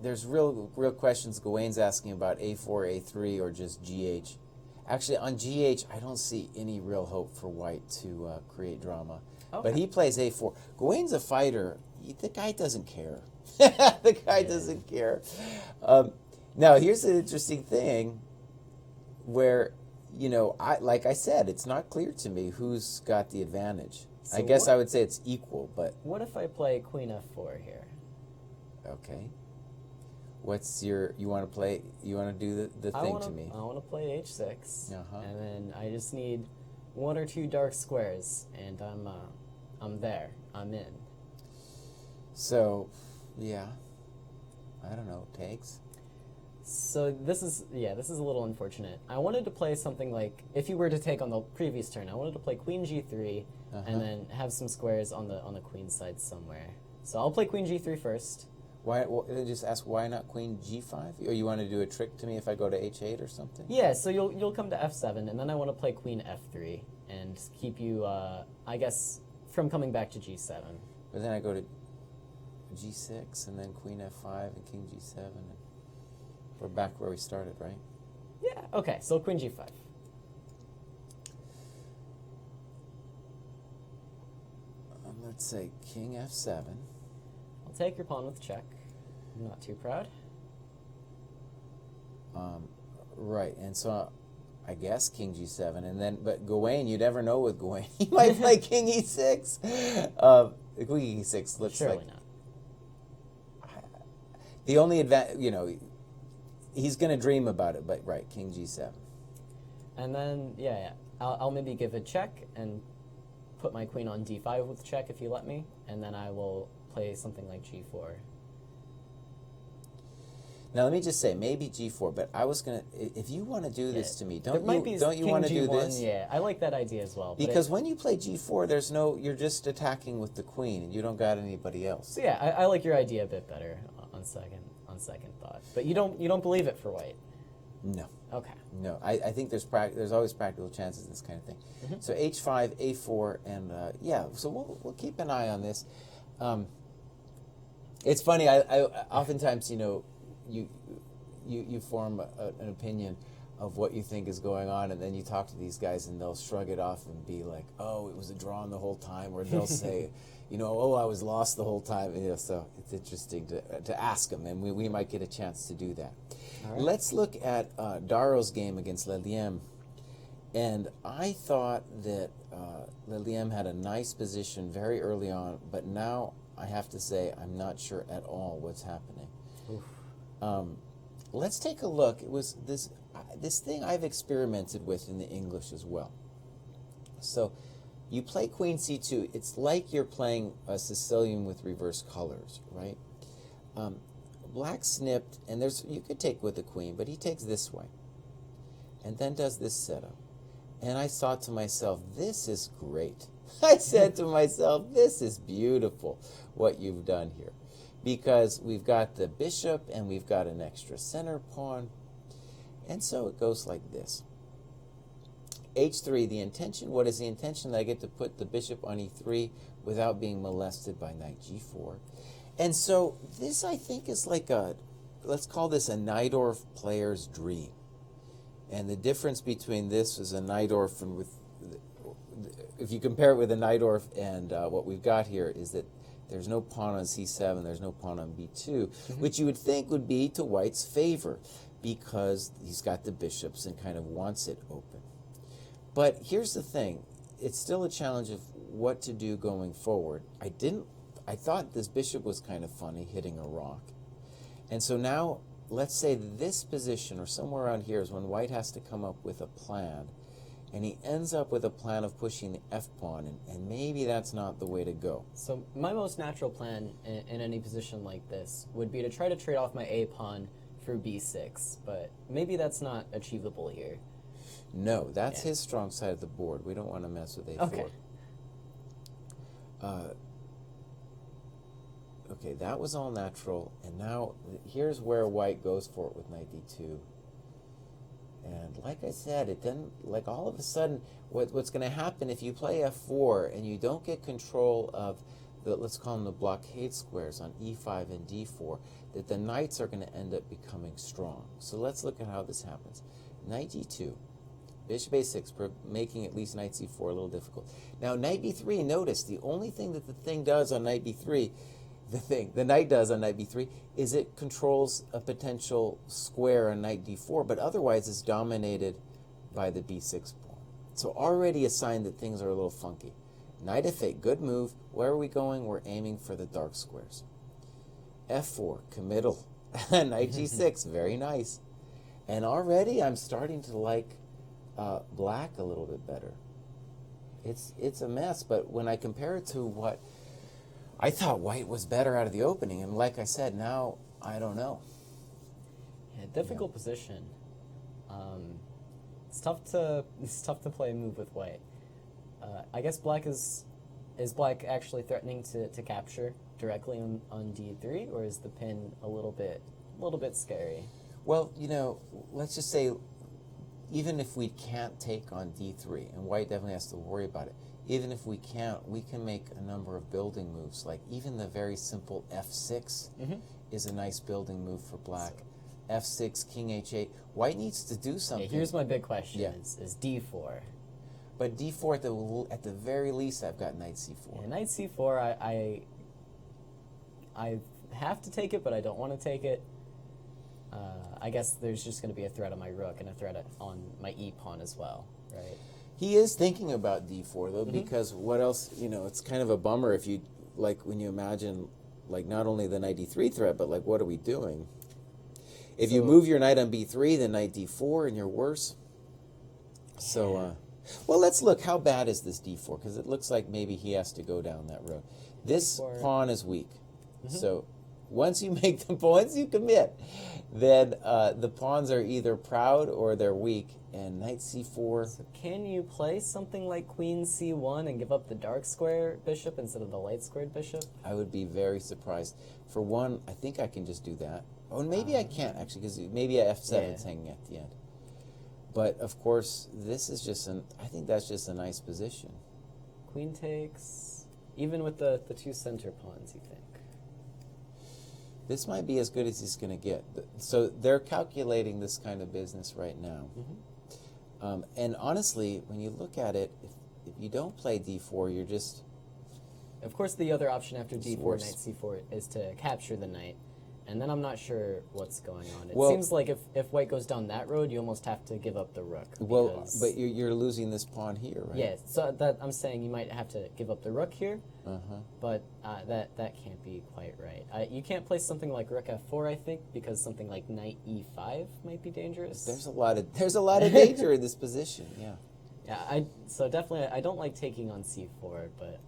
Speaker 3: there's real questions Gawain's asking about a4, a3, or just GH. Actually, on GH, I don't see any real hope for white to create drama. Okay. But he plays a4. Gawain's a fighter. The guy doesn't care. The guy doesn't care. Now, here's an interesting thing where, you know, like I said, it's not clear to me who's got the advantage. So I guess I would say it's equal, but...
Speaker 2: What if I play queen f4 here?
Speaker 3: Okay. What's your... You want to do the thing to me?
Speaker 2: I want to play h6, and then I just need one or two dark squares, and I'm there. I'm in.
Speaker 3: So, yeah. I don't know. Takes?
Speaker 2: so this is a little unfortunate. I wanted to play something like, if you were to take on the previous turn, I wanted to play queen g3 and then have some squares on the queen side somewhere. So I'll play queen g3 first.
Speaker 3: Why? Well, just ask why not queen g5? Or you want to do a trick to me if I go to h8 or something?
Speaker 2: Yeah, so you'll come to f7, and then I want to play queen f3 and keep you, I guess, from coming back to g7.
Speaker 3: But then I go to g6 and then queen f5 and king g7. And we're back where we started, right?
Speaker 2: Yeah. Okay. So queen g5.
Speaker 3: Let's say king f7.
Speaker 2: I'll take your pawn with check. I'm not too proud.
Speaker 3: Right, and so I guess king g7, and then but Gawain, you never know with Gawain. He might play king e6. Queen e6 looks
Speaker 2: Surely
Speaker 3: like
Speaker 2: not.
Speaker 3: the only advantage. You know, he's going to dream about it, but right, king g7.
Speaker 2: And then I'll maybe give a check and put my queen on d5 with check if you let me, and then I will play something like g4.
Speaker 3: Now let me just say, maybe g4, but I was gonna. If you want to do this to me, don't you
Speaker 2: want
Speaker 3: to do this?
Speaker 2: Yeah, I like that idea as well.
Speaker 3: Because when you play g4, there's no. You're just attacking with the queen, and you don't got anybody else.
Speaker 2: So yeah, I like your idea a bit better on second thought. But you don't believe it for white.
Speaker 3: No.
Speaker 2: Okay.
Speaker 3: No, I think there's always practical chances in this kind of thing.
Speaker 2: Mm-hmm.
Speaker 3: So h5, a4, and so we'll keep an eye on this. It's funny. I oftentimes you form an opinion of what you think is going on, and then you talk to these guys, and they'll shrug it off and be like, "Oh, it was a draw the whole time," or they'll say, "Oh, I was lost the whole time." So it's interesting to ask them, and we might get a chance to do that.
Speaker 2: Right.
Speaker 3: Let's look at Daro's game against Leliem, and I thought that Leliem had a nice position very early on, but now I have to say I'm not sure at all what's happening. Let's take a look. It was this thing I've experimented with in the English as well. So you play queen c2. It's like you're playing a Sicilian with reverse colors, right? Black snipped, and you could take with the queen, but he takes this way, and then does this setup. And I thought to myself, this is great. I said to myself, this is beautiful what you've done here. Because we've got the bishop and we've got an extra center pawn. And so it goes like this. h3, the intention, what is the intention? That I get to put the bishop on e3 without being molested by knight g4. And so this, I think, is like let's call this a Najdorf player's dream. And the difference between this is a Najdorf and if you compare it with a Najdorf and what we've got here is that there's no pawn on c7, there's no pawn on b2, which you would think would be to white's favor because he's got the bishops and kind of wants it open. But here's the thing. It's still a challenge of what to do going forward. I thought this bishop was kind of funny, hitting a rock. And so now, let's say this position, or somewhere around here, is when white has to come up with a plan. And he ends up with a plan of pushing the f-pawn, and maybe that's not the way to go.
Speaker 2: So my most natural plan in any position like this would be to try to trade off my a-pawn for b6, but maybe that's not achievable here.
Speaker 3: No, that's his strong side of the board. We don't want to mess with a4.
Speaker 2: Okay.
Speaker 3: Okay, that was all natural, and now here's where white goes for it with knight d2. And like I said, it didn't, like all of a sudden, what's going to happen if you play f4 and you don't get control of the, let's call them the blockade squares on e5 and d4, that the knights are going to end up becoming strong. So let's look at how this happens. Knight d2, bishop a6, making at least knight c4 a little difficult. Now knight b3, notice the only thing that the thing does on knight b3, the knight does on knight b3 is it controls a potential square on knight d4, but otherwise it's dominated by the b6 pawn. So already a sign that things are a little funky. Knight f8, good move. Where are we going? We're aiming for the dark squares. f4, committal. Knight g6, very nice. And already I'm starting to like black a little bit better. It's a mess, but when I compare it to what I thought white was better out of the opening, and like I said, now I don't know.
Speaker 2: Yeah, difficult position. It's tough to play a move with white. I guess black is black actually threatening to capture directly on d3, or is the pin a little bit scary?
Speaker 3: Well, let's just say, even if we can't take on d3, and white definitely has to worry about it, even if we can't, we can make a number of building moves. Like even the very simple f6 is a nice building move for black. f6, king h8. White needs to do something.
Speaker 2: Yeah, here's my big question: is d4.
Speaker 3: But d4 at the very least, I've got knight c4.
Speaker 2: Yeah, knight c4. I have to take it, but I don't want to take it. I guess there's just going to be a threat on my rook and a threat on my e pawn as well, right?
Speaker 3: He is thinking about d4 though, because what else? It's kind of a bummer if you when you imagine not only the knight d3 threat, but what are we doing? If you move your knight on b3, then knight d4, and you're worse. So, well, let's look. How bad is this d4? Because it looks like maybe he has to go down that road. This pawn is weak. So once you once you commit, then the pawns are either proud or they're weak. And knight c4.
Speaker 2: So can you play something like queen c1 and give up the dark square bishop instead of the light squared bishop?
Speaker 3: I would be very surprised. For one, I think I can just do that. Oh, and maybe I can't actually, because maybe f7 is hanging at the end. But of course, this is just I think that's just a nice position.
Speaker 2: Queen takes, even with the two center pawns, you think?
Speaker 3: This might be as good as he's going to get. So they're calculating this kind of business right now. And honestly, when you look at it, if you don't play d4, you're just...
Speaker 2: Of course, the other option after d4,
Speaker 3: worse.
Speaker 2: knight c4, is to capture the knight. And then I'm not sure what's going on. It
Speaker 3: Well,
Speaker 2: seems like if white goes down that road, you almost have to give up the rook.
Speaker 3: Well, but you're losing this pawn here, right?
Speaker 2: Yeah, so that I'm saying you might have to give up the rook here, but that can't be quite right. You can't play something like rook f4, I think, because something like knight e5 might be dangerous.
Speaker 3: There's a lot of danger in this position. Yeah.
Speaker 2: Yeah, so definitely I don't like taking on c4, but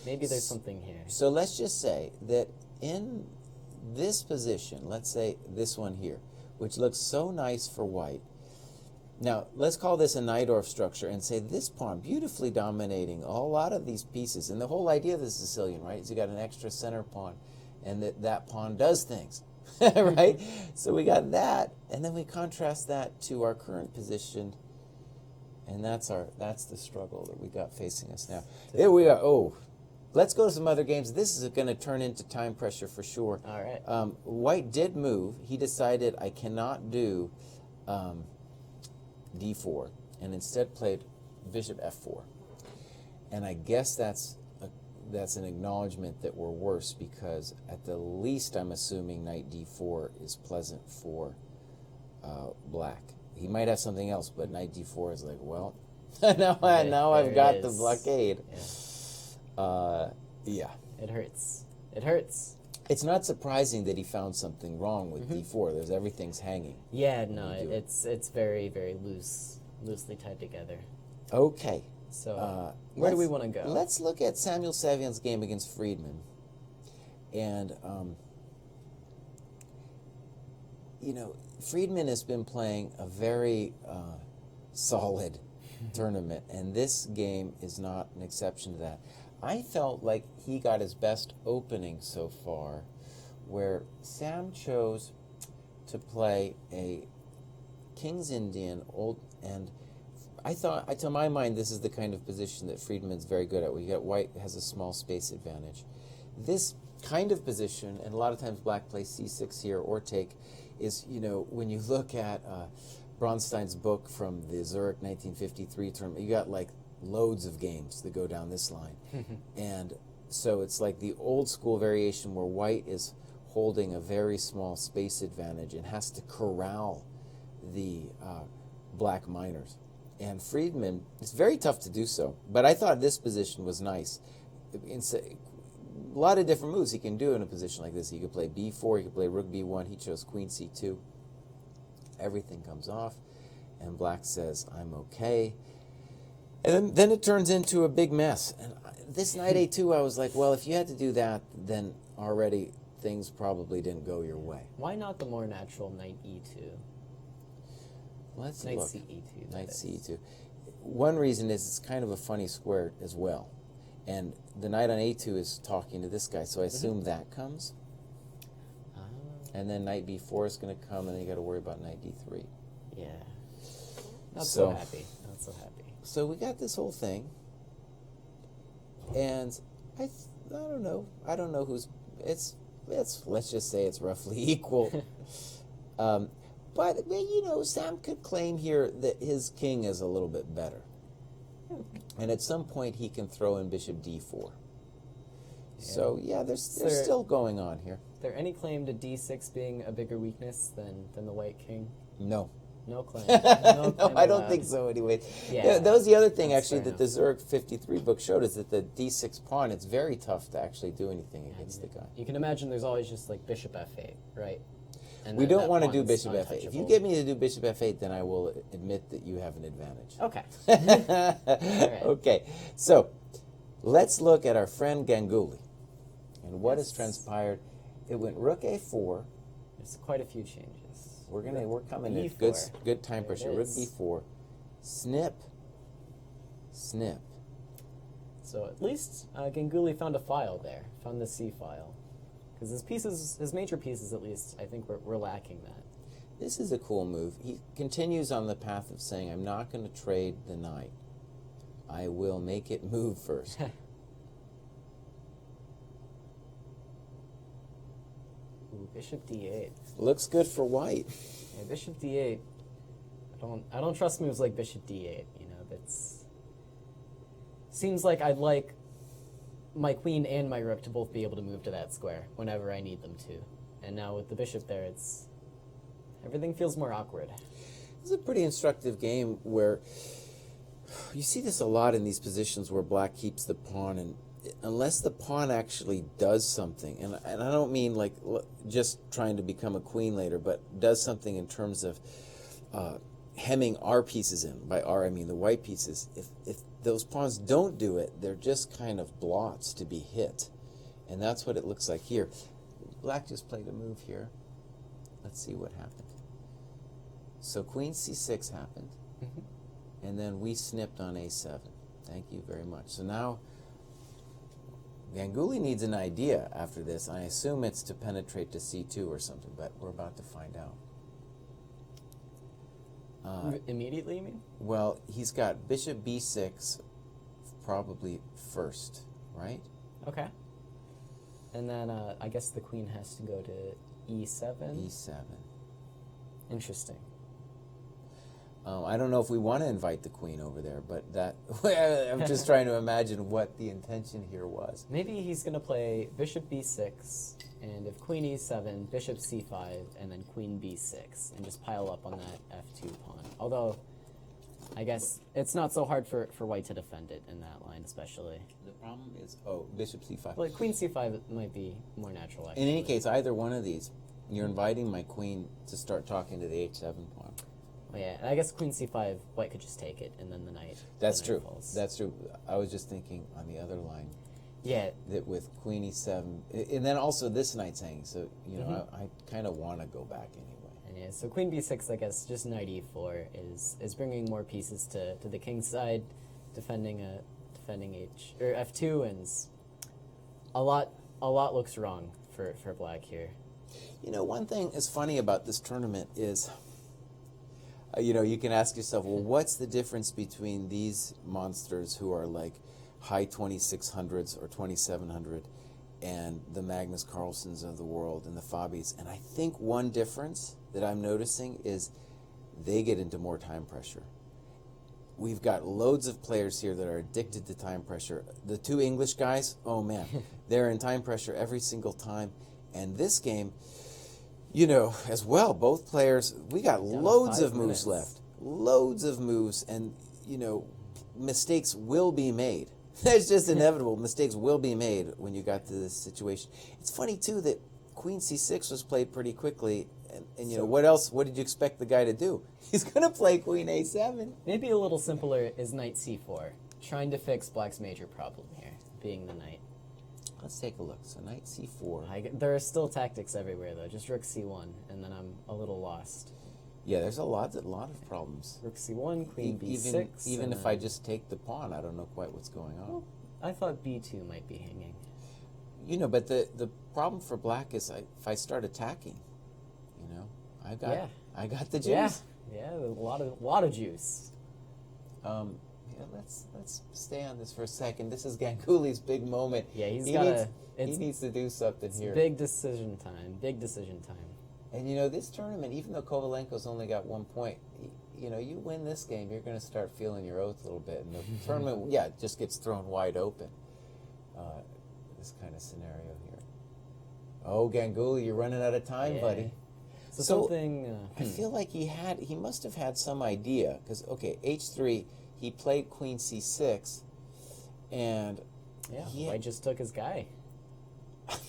Speaker 2: maybe there's something here.
Speaker 3: So let's just say that in this position, let's say this one here, which looks so nice for white. Now, let's call this a Najdorf structure and say this pawn beautifully dominating a lot of these pieces. And the whole idea of the Sicilian, right, is you got an extra center pawn, and that pawn does things, right? So we got that, and then we contrast that to our current position, and that's the struggle that we got facing us now. Here we are. Oh. Let's go to some other games. This is going to turn into time pressure for sure.
Speaker 2: All right.
Speaker 3: White did move. He decided I cannot do d4, and instead played bishop f4. And I guess that's an acknowledgement that we're worse, because at the least I'm assuming knight d4 is pleasant for black. He might have something else, but knight d4 is like, well, now I've got the blockade.
Speaker 2: Yeah. It hurts. It hurts.
Speaker 3: It's not surprising that he found something wrong with d4. Everything's hanging.
Speaker 2: Yeah, no, it's very, very loosely tied together.
Speaker 3: Okay.
Speaker 2: So where do we want to go?
Speaker 3: Let's look at Samuel Savian's game against Friedman. And, Friedman has been playing a very solid tournament, and this game is not an exception to that. I felt like he got his best opening so far, where Sam chose to play a King's Indian and I thought, to my mind, this is the kind of position that Friedman's very good at, where you get white has a small space advantage. This kind of position, and a lot of times black plays c6 here or take, is, when you look at Bronstein's book from the Zurich 1953 tournament, you got loads of games that go down this line. And so it's like the old school variation where white is holding a very small space advantage and has to corral the black minors. And Friedman, it's very tough to do so, but I thought this position was nice. A lot of different moves he can do in a position like this. He could play b4, he could play rook b1, he chose queen c2. Everything comes off, and black says, I'm okay. And then it turns into a big mess. And this knight a2, I was like, well, if you had to do that, then already things probably didn't go your way.
Speaker 2: Why not the more natural knight e2?
Speaker 3: Let's
Speaker 2: Knight
Speaker 3: look.
Speaker 2: ce2.
Speaker 3: Knight ce2. One reason is it's kind of a funny square as well. And the knight on a2 is talking to this guy, so I assume that comes. And then knight b4 is going to come, and then you got to worry about knight d3.
Speaker 2: Yeah. Not so happy. Not so happy.
Speaker 3: So we got this whole thing, and I don't know. I don't know who's. It's let's just say it's roughly equal. But you know, Sam could claim here that his king is a little bit better, and at some point he can throw in bishop d4. So yeah, there's still going on here.
Speaker 2: Is there any claim to d6 being a bigger weakness than the white king?
Speaker 3: No.
Speaker 2: No claim.
Speaker 3: No, I don't think so anyway.
Speaker 2: Yeah,
Speaker 3: that was the other thing,
Speaker 2: that's
Speaker 3: actually,
Speaker 2: fair
Speaker 3: that the Zurich 53 book showed is that the d6 pawn, it's very tough to actually do anything against the guy.
Speaker 2: You can imagine there's always just like bishop f8, right? And
Speaker 3: We
Speaker 2: then
Speaker 3: don't
Speaker 2: that
Speaker 3: want to do
Speaker 2: pawn's
Speaker 3: bishop f8. If you
Speaker 2: untouchable.
Speaker 3: get me to do bishop f8, then I will admit that you have an advantage.
Speaker 2: Okay.
Speaker 3: Okay, so let's look at our friend Ganguly. And what has transpired? It went rook a4.
Speaker 2: There's quite a few changes.
Speaker 3: We're coming in
Speaker 2: B4.
Speaker 3: good time
Speaker 2: There it
Speaker 3: pressure. Rook
Speaker 2: is.
Speaker 3: b4, snip, snip.
Speaker 2: So at least Ganguly found a file there, found the C file. Because his major pieces at least, I think we're lacking that.
Speaker 3: This is a cool move. He continues on the path of saying, I'm not going to trade the knight. I will make it move first.
Speaker 2: Ooh, bishop d8.
Speaker 3: Looks good for white.
Speaker 2: Yeah, bishop d8. I don't trust moves like bishop d8. You know, that's seems like I'd like my queen and my rook to both be able to move to that square whenever I need them to. And now with the bishop there, everything feels more awkward.
Speaker 3: It's a pretty instructive game where you see this a lot in these positions where black keeps the pawn, and unless the pawn actually does something, and I don't mean like just trying to become a queen later, but does something in terms of hemming our pieces in. By our, I mean the white pieces. If those pawns don't do it, they're just kind of blots to be hit. And that's what it looks like here. Black just played a move here. Let's see what happened. So queen c6 happened. And then we snipped on a7. Thank you very much. So now Ganguly needs an idea after this. I assume it's to penetrate to c2 or something, but we're about to find out.
Speaker 2: Immediately, you mean?
Speaker 3: Well, he's got bishop b6 probably first, right?
Speaker 2: Okay. And then I guess the queen has to go to e7.
Speaker 3: e7.
Speaker 2: Interesting.
Speaker 3: I don't know if we want to invite the queen over there, but that I'm just trying to imagine what the intention here was.
Speaker 2: Maybe he's going to play bishop b6, and if queen e7, bishop c5, and then queen b6, and just pile up on that f2 pawn. Although, I guess it's not so hard for white to defend it in that line, especially.
Speaker 3: The problem is, bishop c5.
Speaker 2: Well, queen c5 might be more natural, actually.
Speaker 3: In any case, either one of these, you're inviting my queen to start talking to the h7 pawn.
Speaker 2: Oh, yeah, and I guess queen c5, white could just take it, and then the knight.
Speaker 3: That's
Speaker 2: the knight
Speaker 3: true.
Speaker 2: falls.
Speaker 3: That's true. I was just thinking on the other line.
Speaker 2: Yeah.
Speaker 3: That with queen e7, and then also this knight's hanging, so you know I kind of want to go back anyway.
Speaker 2: And yeah, so queen b6, I guess, just knight e4 is bringing more pieces to the king's side, defending f2, and a lot looks wrong for black here.
Speaker 3: You know, one thing is funny about this tournament is, you know, you can ask yourself, well, what's the difference between these monsters who are like high 2600s or 2700 and the Magnus Carlsens of the world and the Fabis? And I think one difference that I'm noticing is they get into more time pressure. We've got loads of players here that are addicted to time pressure. The two English guys, oh man, they're in time pressure every single time. And this game, you know, as well, both players, we got loads of moves left. Loads of moves, and, you know, mistakes will be made. That's just inevitable. Mistakes will be made when you got to this situation. It's funny, too, that queen c6 was played pretty quickly, and you know, what else? What did you expect the guy to do? He's going to play queen a7.
Speaker 2: Maybe a little simpler is knight c4, trying to fix black's major problem here, being the knight.
Speaker 3: Let's take a look. So knight c4.
Speaker 2: There are still tactics everywhere, though. Just rook c1, and then I'm a little lost.
Speaker 3: Yeah, there's a lot of problems.
Speaker 2: Rook c1, queen b6.
Speaker 3: Even if I just take the pawn, I don't know quite what's going on.
Speaker 2: Well, I thought b2 might be hanging.
Speaker 3: You know, but the problem for black is if I start attacking, you know, I got the juice.
Speaker 2: Yeah, a lot of juice.
Speaker 3: Yeah, let's stay on this for a second. This is Ganguly's big moment.
Speaker 2: Yeah, he
Speaker 3: needs to do something here.
Speaker 2: Big decision time. Big decision time.
Speaker 3: And you know, this tournament, even though Kovalenko's only got 1 point, you know, you win this game, you're going to start feeling your oats a little bit. And the tournament, it just gets thrown wide open. This kind of scenario here. Oh, Ganguly, you're running out of time, buddy.
Speaker 2: So something.
Speaker 3: I feel like he must have had some idea because h3, he played queen c6, and
Speaker 2: I just took his guy.
Speaker 3: I'm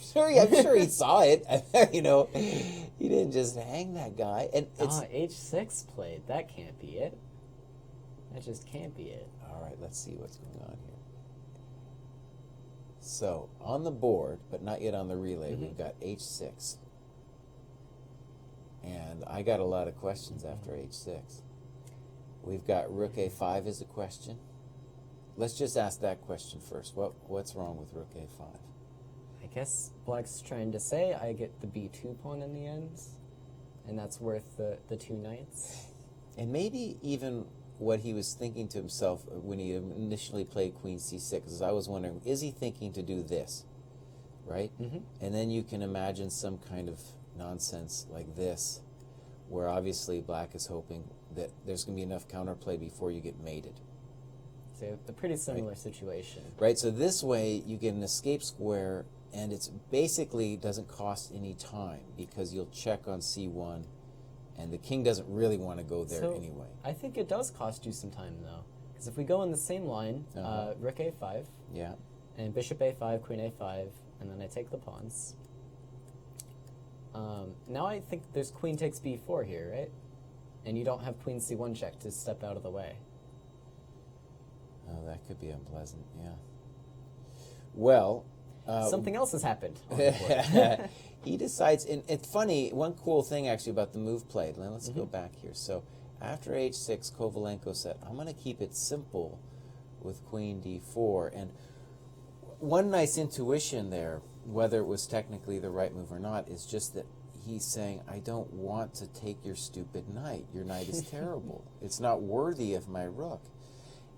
Speaker 3: sure he saw it. You know, he didn't just hang that guy. And it's
Speaker 2: h6 played. That can't be it. That just can't be it.
Speaker 3: All right, let's see what's going on here. So on the board, but not yet on the relay, we've got h6. And I got a lot of questions after h6. We've got rook a5 is a question. Let's just ask that question first. What's wrong with rook a5?
Speaker 2: I guess black's trying to say I get the b2 pawn in the end, and that's worth the 2 knights.
Speaker 3: And maybe even what he was thinking to himself when he initially played queen c6 is I was wondering, is he thinking to do this, right? And then you can imagine some kind of nonsense like this, where obviously black is hoping that there's going to be enough counterplay before you get mated.
Speaker 2: So a pretty similar situation.
Speaker 3: Right, so this way you get an escape square, and it's basically doesn't cost any time because you'll check on c1, and the king doesn't really want to go there anyway.
Speaker 2: I think it does cost you some time, though, because if we go in the same line, rook a5, and bishop a5, queen a5, and then I take the pawns. Now I think there's queen takes b4 here, right? And you don't have queen c1 check to step out of the way.
Speaker 3: Oh, that could be unpleasant, yeah. Well...
Speaker 2: something else has happened on the board.
Speaker 3: He decides, and it's funny, one cool thing actually about the move played. Now let's go back here. So after h6, Kovalenko said, I'm going to keep it simple with queen d4. And one nice intuition there, whether it was technically the right move or not, is just that he's saying, I don't want to take your stupid knight. Your knight is terrible. It's not worthy of my rook.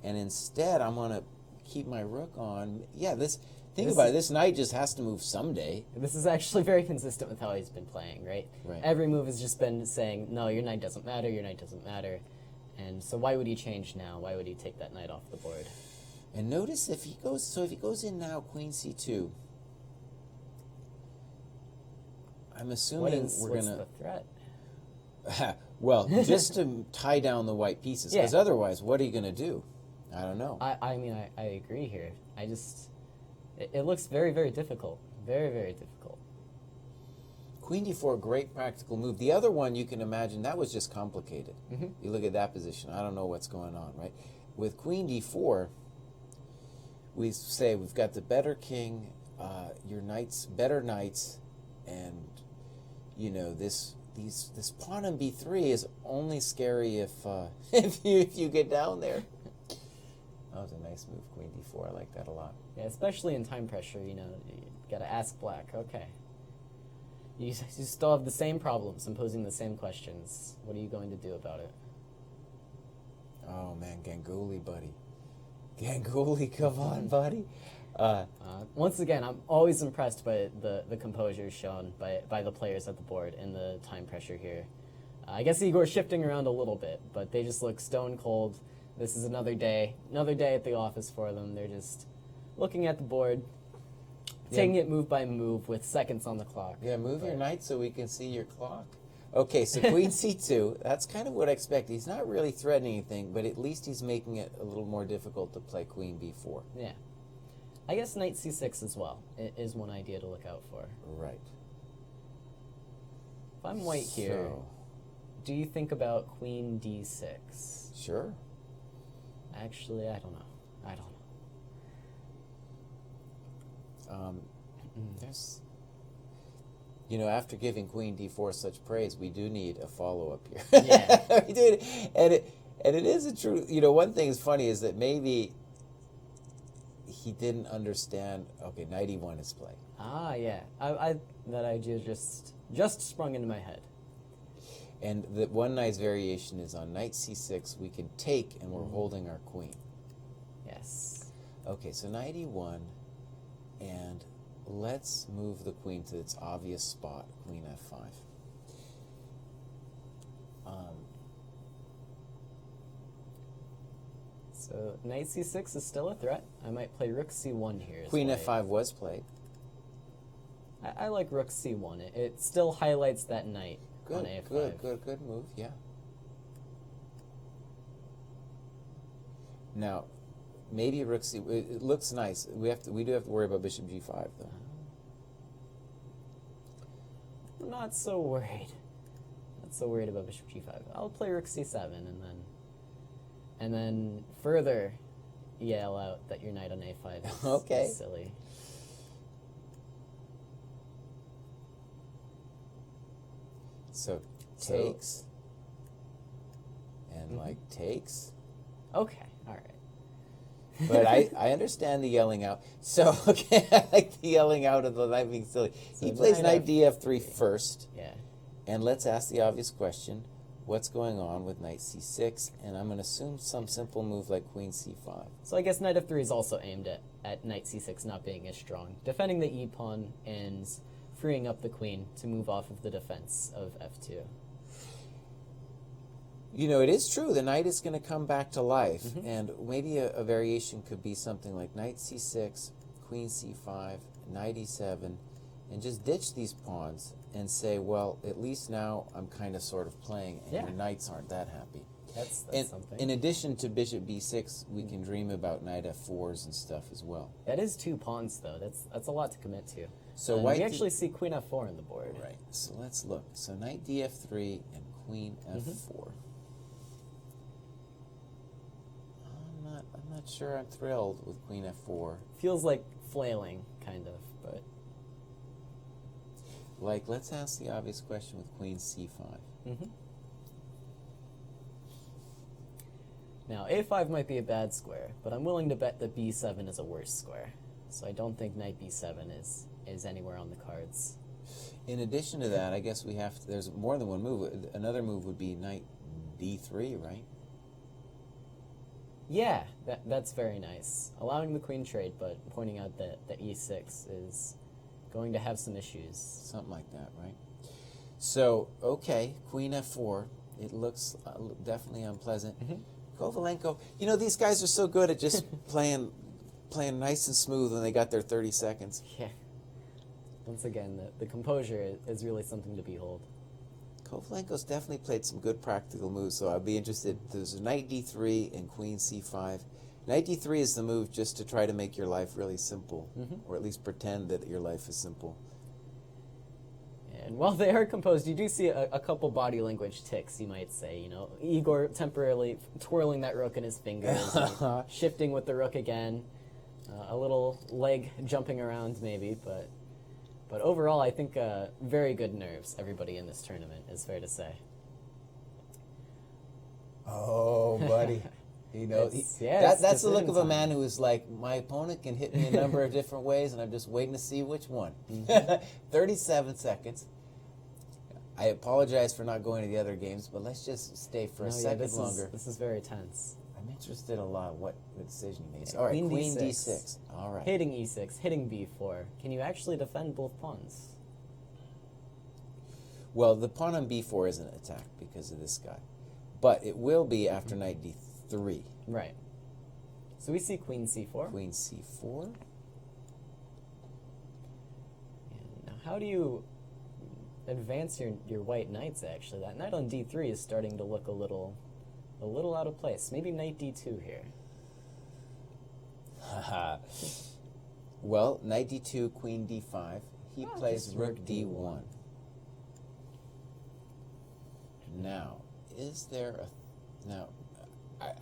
Speaker 3: And instead, I'm going to keep my rook on. Yeah, Think about it. This knight just has to move someday.
Speaker 2: This is actually very consistent with how he's been playing, right? Every move has just been saying, no, your knight doesn't matter, your knight doesn't matter. And so why would he change now? Why would he take that knight off the board?
Speaker 3: And notice if he goes in now, queen c2, I'm assuming we're going to...
Speaker 2: What's the threat?
Speaker 3: Well, just to tie down the white pieces, because otherwise, what are you going to do? I don't know.
Speaker 2: I mean, I agree here. It looks very, very difficult. Very, very difficult.
Speaker 3: Queen d4, great practical move. The other one, you can imagine, that was just complicated. You look at that position. I don't know what's going on, right? With queen d4, we say we've got the better king, your knights, better knights, and, you know, this pawn on b3 is only scary if you get down there. That was a nice move, queen d4. I like that a lot.
Speaker 2: Yeah, especially in time pressure, you got to ask black, okay. You still have the same problems, I'm posing the same questions. What are you going to do about it?
Speaker 3: Oh, man, Ganguly, buddy. Ganguly, come on, buddy.
Speaker 2: Once again, I'm always impressed by the composure shown by the players at the board and the time pressure here. I guess Igor's shifting around a little bit, but they just look stone cold. This is another day at the office for them. They're just looking at the board, taking it move by move with seconds on the clock.
Speaker 3: Yeah, move your knight so we can see your clock. Okay, so queen c2, that's kind of what I expect. He's not really threatening anything, but at least he's making it a little more difficult to play queen b4.
Speaker 2: Yeah. I guess knight c6 as well is one idea to look out for.
Speaker 3: Right.
Speaker 2: If I'm white here, do you think about queen d6?
Speaker 3: Sure.
Speaker 2: Actually, I don't know.
Speaker 3: There's, after giving Queen D4 such praise, we do need a follow-up here.
Speaker 2: Yeah.
Speaker 3: We do, and it is a true, one thing is funny is that maybe he didn't understand, okay, knight E1 is played.
Speaker 2: Ah, yeah. That idea just sprung into my head.
Speaker 3: And the one nice variation is on knight C6, we can take, and we're holding our queen.
Speaker 2: Yes.
Speaker 3: Okay, so knight E1, and let's move the queen to its obvious spot, queen F5.
Speaker 2: So knight C6 is still a threat. I might play rook C1 here.
Speaker 3: Queen F5 was played.
Speaker 2: I like rook C1. It still highlights that knight on
Speaker 3: Good,
Speaker 2: A5.
Speaker 3: good move, yeah. Now, maybe rook C. It looks nice. We do have to worry about bishop G5 though.
Speaker 2: I'm not so worried. Not so worried about bishop G5. I'll play rook C7 and then further yell out that your knight on A5 is,
Speaker 3: Okay.
Speaker 2: is silly.
Speaker 3: So takes and takes.
Speaker 2: Okay, all right.
Speaker 3: But I understand the yelling out. So, okay, I like the yelling out of the knight being silly.
Speaker 2: So
Speaker 3: He plays knight
Speaker 2: knight
Speaker 3: df3 first.
Speaker 2: Yeah.
Speaker 3: And let's ask the obvious question. What's going on with knight c6? And I'm going to assume some simple move like queen c5.
Speaker 2: So I guess knight f3 is also aimed at knight c6 not being as strong, defending the e-pawn and freeing up the queen to move off of the defense of f2.
Speaker 3: It is true. The knight is going to come back to life. And maybe a variation could be something like knight c6, queen c5, knight e7, and just ditch these pawns and say, well, at least now I'm kind of sort of playing, and your knights aren't that happy.
Speaker 2: That's
Speaker 3: And
Speaker 2: something.
Speaker 3: in addition to bishop b6, we can dream about knight f4s and stuff as well.
Speaker 2: That is 2 pawns, though. That's a lot to commit to.
Speaker 3: So
Speaker 2: And
Speaker 3: white
Speaker 2: we actually see queen f4 on the board.
Speaker 3: Right. So let's look. So knight df3 and queen f4. I'm not sure I'm thrilled with queen f4.
Speaker 2: Feels like flailing, kind of, but...
Speaker 3: Let's ask the obvious question with queen c5.
Speaker 2: Now, a5 might be a bad square, but I'm willing to bet that b7 is a worse square. So I don't think knight b7 is anywhere on the cards.
Speaker 3: In addition to that, I guess we have to, there's more than one move. Another move would be knight d3, right?
Speaker 2: Yeah, that's very nice. Allowing the queen trade, but pointing out that e6 is going to have some issues.
Speaker 3: Something like that, right? So, okay, queen f4. It looks definitely unpleasant. Kovalenko, these guys are so good at just playing nice and smooth when they got their 30 seconds.
Speaker 2: Yeah. Once again, the composure is really something to behold.
Speaker 3: Kovalenko's definitely played some good practical moves, so I'd be interested. There's knight d3 and queen c5. Knight d3 is the move just to try to make your life really simple, or at least pretend that your life is simple.
Speaker 2: And while they are composed, you do see a couple body language ticks, you might say. Igor temporarily twirling that rook in his fingers, and shifting with the rook again, a little leg jumping around maybe, but overall, I think very good nerves, everybody in this tournament, is fair to say.
Speaker 3: Oh, buddy.
Speaker 2: It's
Speaker 3: that's the look of a
Speaker 2: decision
Speaker 3: man who is like, my opponent can hit me a number of different ways, and I'm just waiting to see which one. 37 seconds. I apologize for not going to the other games, but let's just stay for a second longer.
Speaker 2: This is very tense.
Speaker 3: I'm interested a lot in what the decision he makes. All right,
Speaker 2: Queen
Speaker 3: queen
Speaker 2: D6.
Speaker 3: d6. All right.
Speaker 2: Hitting e6, hitting b4. Can you actually defend both pawns?
Speaker 3: Well, the pawn on b4 isn't attacked because of this guy, but it will be after knight d3.
Speaker 2: Right. So we see queen c4.
Speaker 3: Queen c4.
Speaker 2: And now how do you advance your white knights, actually? That knight on d3 is starting to look a little out of place. Maybe knight d2 here.
Speaker 3: Well, knight d2, queen d5. He plays
Speaker 2: just
Speaker 3: rook
Speaker 2: rook
Speaker 3: d1. Now, is there a... Now,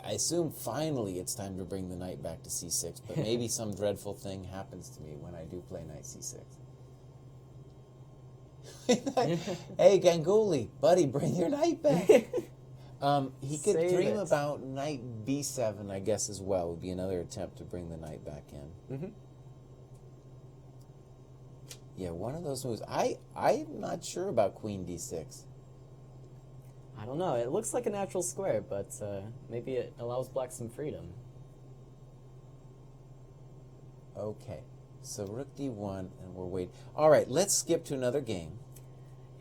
Speaker 3: I assume finally it's time to bring the knight back to c6, but maybe some dreadful thing happens to me when I do play knight c6. Hey, Ganguly, buddy, bring your knight back. He could
Speaker 2: Save
Speaker 3: dream
Speaker 2: it.
Speaker 3: about knight b7, I guess, as well. Would be another attempt to bring the knight back in.
Speaker 2: Mm-hmm.
Speaker 3: Yeah, one of those moves. I'm not sure about queen d6.
Speaker 2: I don't know. It looks like a natural square, but maybe it allows black some freedom.
Speaker 3: Okay, so rook d1, and we're waiting. All right, let's skip to another game.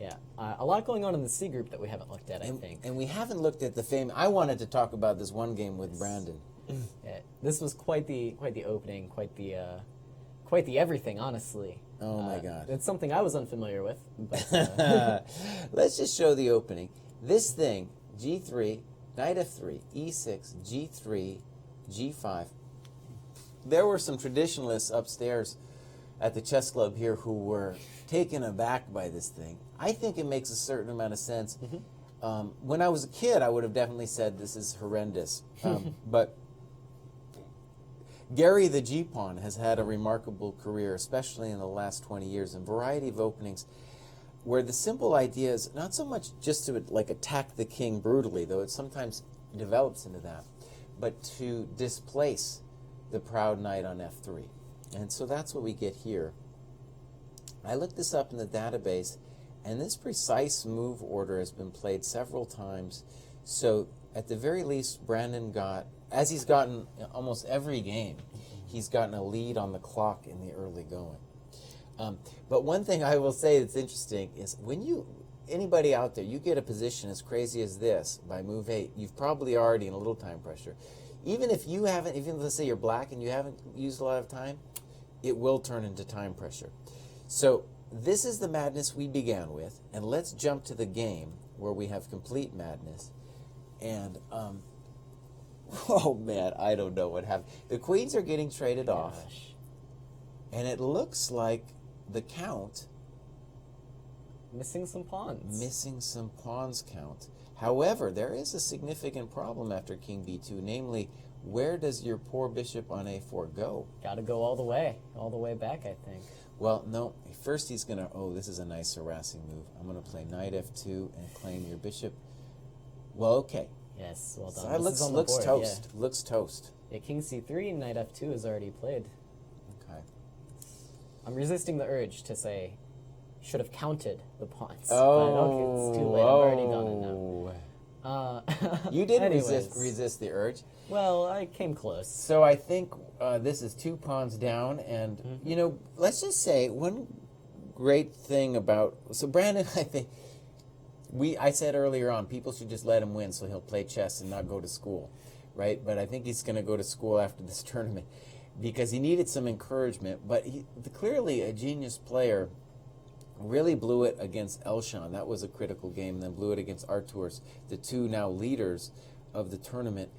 Speaker 2: Yeah, a lot going on in the C group that we haven't looked at, I think.
Speaker 3: And we haven't looked at the I wanted to talk about this one game with Brandon.
Speaker 2: Yeah, this was quite the opening, quite the everything, honestly.
Speaker 3: Oh my God!
Speaker 2: It's something I was unfamiliar with. But,
Speaker 3: Let's just show the opening. This thing: g3, knight f3, e6, g3, g5. There were some traditionalists upstairs at the chess club here who were taken aback by this thing. I think it makes a certain amount of sense.
Speaker 2: Mm-hmm.
Speaker 3: When I was a kid, I would have definitely said this is horrendous. But Gary the G-Pawn has had a remarkable career, especially in the last 20 years, in a variety of openings where the simple idea is not so much just to like attack the king brutally, though it sometimes develops into that, but to displace the proud knight on f3. And so that's what we get here. I looked this up in the database, and this precise move order has been played several times. So at the very least, Brandon got, as he's gotten almost every game, he's gotten a lead on the clock in the early going. But one thing I will say that's interesting is when anybody out there, you get a position as crazy as this by move 8, you've probably already in a little time pressure. Even if you haven't, even let's say you're black and you haven't used a lot of time, it will turn into time pressure. So this is the madness we began with, and let's jump to the game where we have complete madness. And, oh man, I don't know what happened. The queens are getting traded off, and it looks like the count
Speaker 2: missing some pawns.
Speaker 3: Missing some pawns count. However, there is a significant problem after king b2, namely, where does your poor bishop on a4 go?
Speaker 2: Got to go all the way back, I think.
Speaker 3: Well, no. First he's going to, this is a nice harassing move. I'm going to play knight f2 and claim your bishop. Well, okay.
Speaker 2: Yes, well done.
Speaker 3: So that
Speaker 2: This is on the
Speaker 3: looks
Speaker 2: board,
Speaker 3: toast. Yeah. Looks toast.
Speaker 2: Yeah, king c3 and knight f2 is already played.
Speaker 3: Okay.
Speaker 2: I'm resisting the urge to say, should have counted the pawns.
Speaker 3: Oh,
Speaker 2: but okay, it's too late. I've already done it now.
Speaker 3: You didn't
Speaker 2: anyways.
Speaker 3: resist the urge.
Speaker 2: Well, I came close.
Speaker 3: So I think this is 2 pawns down, and you know, let's just say one great thing about Brandon. I think I said earlier on, people should just let him win so he'll play chess and not go to school, right? But I think he's going to go to school after this tournament because he needed some encouragement. But clearly a genius player. Really blew it against Xiong. That was a critical game. And then blew it against Arturs, the two now leaders of the tournament.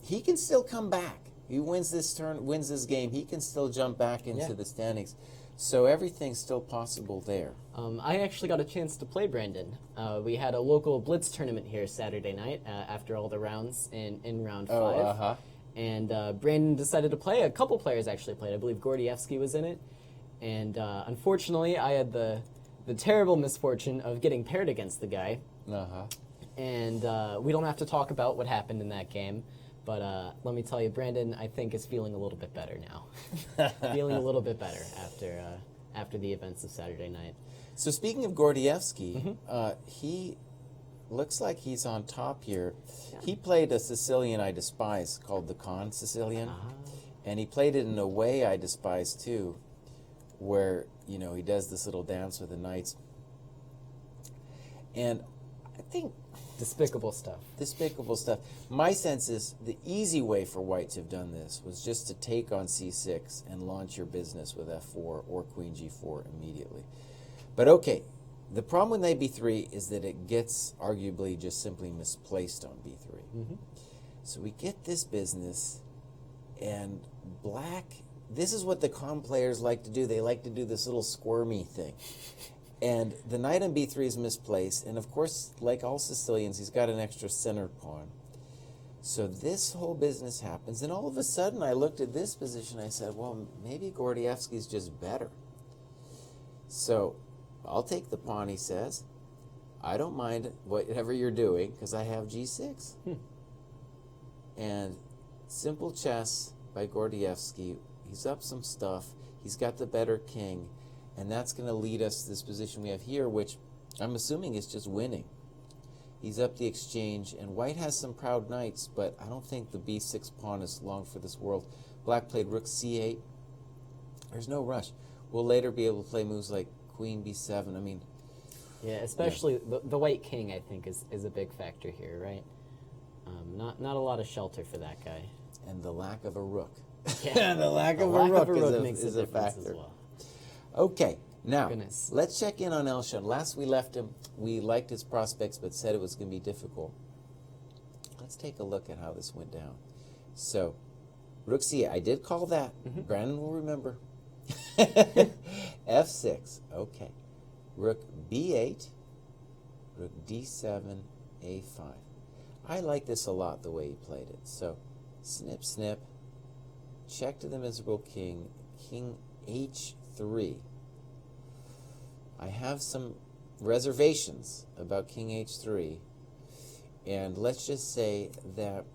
Speaker 3: He can still come back. He wins this game. He can still jump back into the standings. So everything's still possible there.
Speaker 2: I actually got a chance to play Brandon. We had a local blitz tournament here Saturday night after all the rounds in round 5. And Brandon decided to play. A couple players actually played. I believe Gordievsky was in it. And unfortunately, I had the terrible misfortune of getting paired against the guy. And we don't have to talk about what happened in that game. But let me tell you, Brandon, I think, is feeling a little bit better now. Feeling a little bit better after the events of Saturday night.
Speaker 3: So speaking of Gordievsky, he looks like he's on top here. Yeah. He played a Sicilian I despise called the Con Sicilian. And he played it in a way I despise, too, where, you know, he does this little dance with the knights. And I think...
Speaker 2: Despicable stuff.
Speaker 3: Despicable stuff. My sense is the easy way for white to have done this was just to take on c6 and launch your business with f4 or queen g4 immediately. But okay, the problem with knight b3 is that it gets arguably just simply misplaced on b3. So we get this business, and black... This is what the con players like to do. They like to do this little squirmy thing. And the knight on b3 is misplaced. And of course, like all Sicilians, he's got an extra center pawn. So this whole business happens. And all of a sudden, I looked at this position. I said, well, maybe Gordievsky's just better. So I'll take the pawn, he says. I don't mind whatever you're doing because I have g6. And simple chess by Gordievsky. He's up some stuff. He's got the better king. And that's going to lead us to this position we have here, which I'm assuming is just winning. He's up the exchange, and white has some proud knights, but I don't think the b6 pawn is long for this world. Black played rook c8. There's no rush. We'll later be able to play moves like queen b7. I mean...
Speaker 2: Yeah, especially the white king, I think, is a big factor here, right? Not a lot of shelter for that guy.
Speaker 3: And the lack of a rook.
Speaker 2: Yeah,
Speaker 3: the lack of
Speaker 2: a rook
Speaker 3: makes
Speaker 2: a difference
Speaker 3: factor.
Speaker 2: as well.
Speaker 3: Okay, now,
Speaker 2: Goodness.
Speaker 3: let's check in on Xiong. Last we left him, we liked his prospects, but said it was going to be difficult. Let's take a look at how this went down. So, rook c8, I did call that. Brandon will remember. f6, okay. Rook b8, rook d7, a5. I like this a lot, the way he played it. So, snip, snip, check to the miserable king, king h3. I have some reservations about king h3, and let's just say that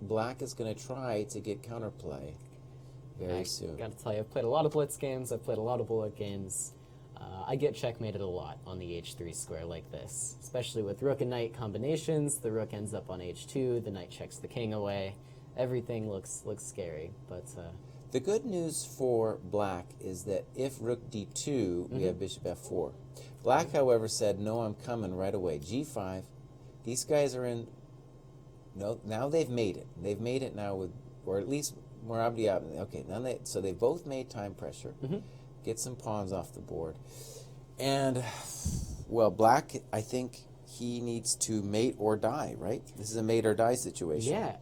Speaker 3: black is going to try to get counterplay very soon.
Speaker 2: I got to tell you, I've played a lot of blitz games, I've played a lot of bullet games. I get checkmated a lot on the h3 square like this, especially with rook and knight combinations. The rook ends up on h2, the knight checks the king away. Everything looks scary, but...
Speaker 3: The good news for black is that if rook d2, we have bishop f4. Black, however, said, no, I'm coming right away. g5. These guys are in... No, now they've made it. They've made it now with... Or at least Moradiabadi. Okay, now so they've both made time pressure. Get some pawns off the board. And, well, black, I think he needs to mate or die, right? This is a mate or die situation.
Speaker 2: Yeah.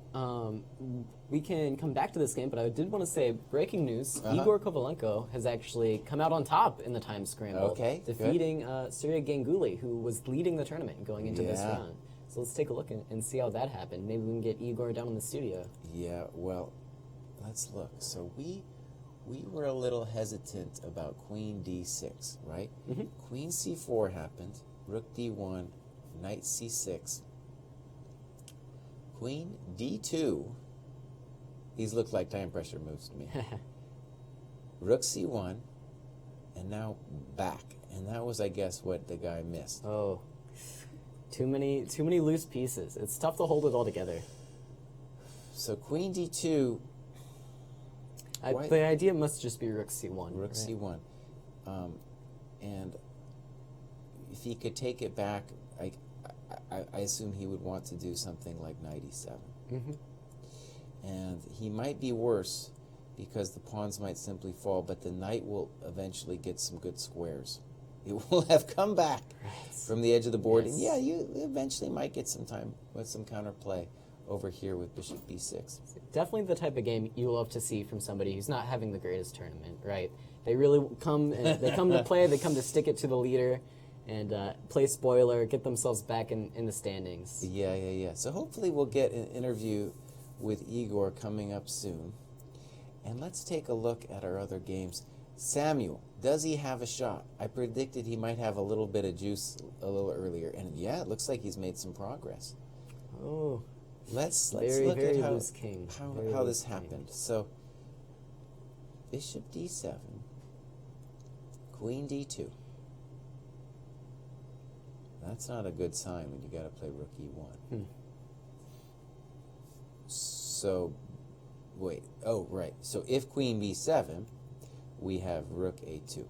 Speaker 2: We can come back to this game, but I did want to say, breaking news, Igor Kovalenko has actually come out on top in the time scramble, defeating Surya Ganguly, who was leading the tournament going into this round. So let's take a look and see how that happened. Maybe we can get Igor down in the studio.
Speaker 3: Yeah, well, let's look. So we were a little hesitant about queen d6, right? Queen c4 happened, rook d1, knight c6, queen d2. These look like time pressure moves to me. Rook c1, and now back. And that was, I guess, what the guy missed.
Speaker 2: Oh, too many loose pieces. It's tough to hold it all together.
Speaker 3: So queen d2.
Speaker 2: The idea must just be rook c1.
Speaker 3: Rook c1. And if he could take it back, I assume he would want to do something like knight e7. And he might be worse because the pawns might simply fall, but the knight will eventually get some good squares. It will have come back from the edge of the board. And yeah, you eventually might get some time with some counterplay over here with bishop b6.
Speaker 2: Definitely the type of game you love to see from somebody who's not having the greatest tournament, right? They really come to play, they come to stick it to the leader and play spoiler, get themselves back in the standings.
Speaker 3: Yeah. So hopefully we'll get an interview with Igor coming up soon. And let's take a look at our other games. Samuel, does he have a shot? I predicted he might have a little bit of juice a little earlier, and yeah, it looks like he's made some progress.
Speaker 2: Oh,
Speaker 3: let's
Speaker 2: very,
Speaker 3: look
Speaker 2: very
Speaker 3: at how this happened. So, bishop d7, queen d2. That's not a good sign when you got to play rook e1. So, wait. Oh, right. So if queen b7, we have rook a2.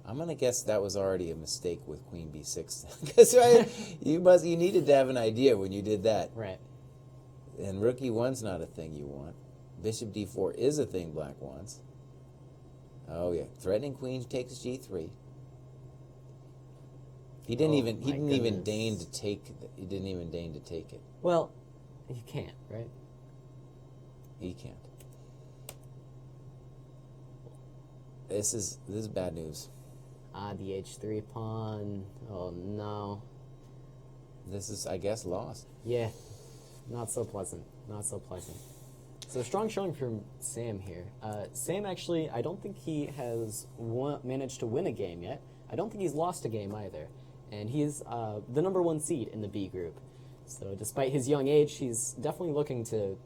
Speaker 3: I'm going to guess that was already a mistake with queen b6. Because you needed to have an idea when you did that.
Speaker 2: Right.
Speaker 3: And rook e1's not a thing you want. Bishop d4 is a thing black wants. Oh, yeah. Threatening queen takes g3. He didn't even deign to take it.
Speaker 2: Well, you can't, right?
Speaker 3: He can't. This is bad news.
Speaker 2: The h3 pawn. Oh no.
Speaker 3: This is, I guess, lost.
Speaker 2: Yeah, not so pleasant. Not so pleasant. So strong showing from Sam here. Sam actually, I don't think he has managed to win a game yet. I don't think he's lost a game either. And he's the number 1 seed in the B group. So despite his young age, he's definitely looking to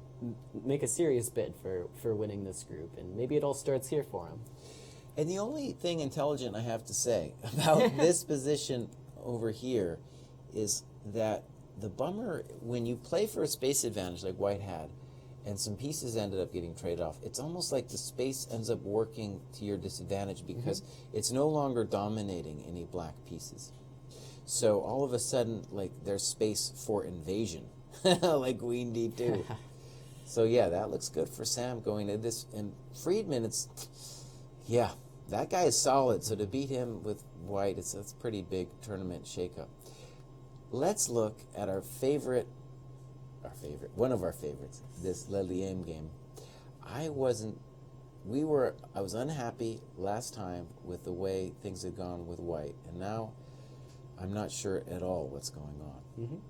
Speaker 2: make a serious bid for winning this group. And maybe it all starts here for him.
Speaker 3: And the only thing intelligent I have to say about this position over here is that the bummer, when you play for a space advantage like White had, and some pieces ended up getting traded off, it's almost like the space ends up working to your disadvantage because it's no longer dominating any black pieces. So all of a sudden, like, there's space for invasion, like Queen D2. So yeah, that looks good for Sam going into this. And Friedman, yeah, that guy is solid. So to beat him with White, it's a pretty big tournament shakeup. Let's look at one of our favorites, this Le Liem game. I was unhappy last time with the way things had gone with White, and now I'm not sure at all what's going on.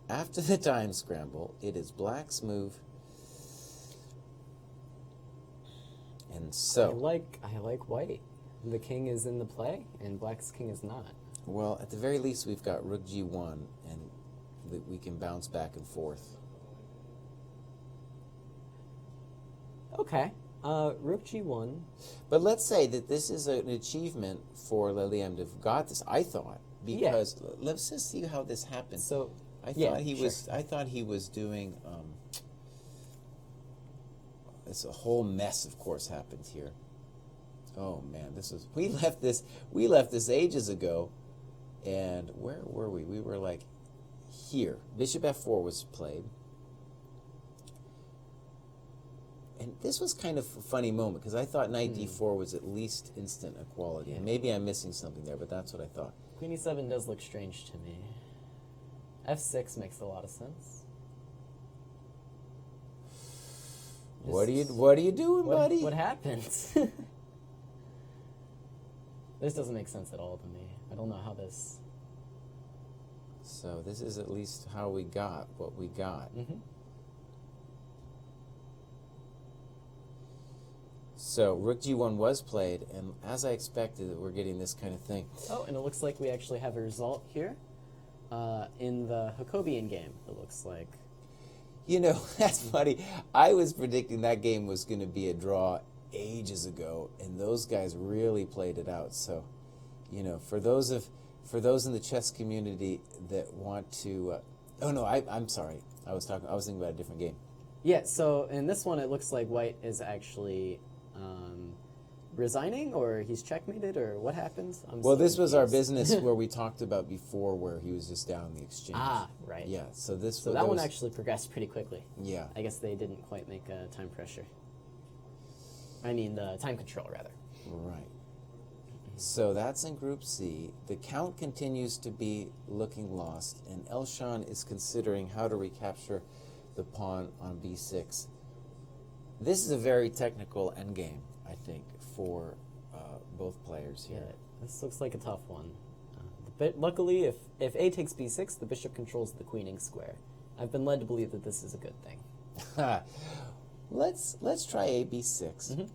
Speaker 3: After the time scramble, it is Black's move, and so
Speaker 2: I like White. The king is in the play, and Black's king is not.
Speaker 3: Well, at the very least, we've got Rook G1, and we can bounce back and forth.
Speaker 2: Okay, Rook G1.
Speaker 3: But let's say that this is an achievement for Le Liem to have got this, I thought, because let's just see how this happened.
Speaker 2: So,
Speaker 3: I thought he was doing. It's a whole mess, of course, happened here. Oh man, we left this ages ago, and where were we? We were like here. Bishop F4 was played. And this was kind of a funny moment, because I thought Knight D4 was at least instant equality. And maybe I'm missing something there, but that's what I thought.
Speaker 2: Queen E7 does look strange to me. F6 makes a lot of sense.
Speaker 3: What are you doing, buddy?
Speaker 2: What happened? This doesn't make sense at all to me. I don't know how this...
Speaker 3: So this is at least how we got what we got. So Rook G1 was played, and as I expected, we're getting this kind of thing.
Speaker 2: Oh, and it looks like we actually have a result here in the Jacobian game, it looks like.
Speaker 3: You know, that's funny. I was predicting that game was going to be a draw ages ago, and those guys really played it out. So, you know, for those in the chess community that want to, I'm sorry. I was thinking about a different game.
Speaker 2: Yeah. So in this one, it looks like White is actually resigning, or he's checkmated, or what happened?
Speaker 3: Well, this was our business where we talked about before, where he was just down the exchange.
Speaker 2: Ah, right.
Speaker 3: Yeah. So
Speaker 2: that one actually progressed pretty quickly.
Speaker 3: Yeah.
Speaker 2: I guess they didn't quite make time pressure. I mean, the time control, rather.
Speaker 3: Right. So that's in Group C. The count continues to be looking lost, and Xiong is considering how to recapture the pawn on B6. This is a very technical endgame, I think, for both players here.
Speaker 2: Yeah, this looks like a tough one. Luckily, if A takes B6, the bishop controls the queening square. I've been led to believe that this is a good thing.
Speaker 3: Let's try A B6.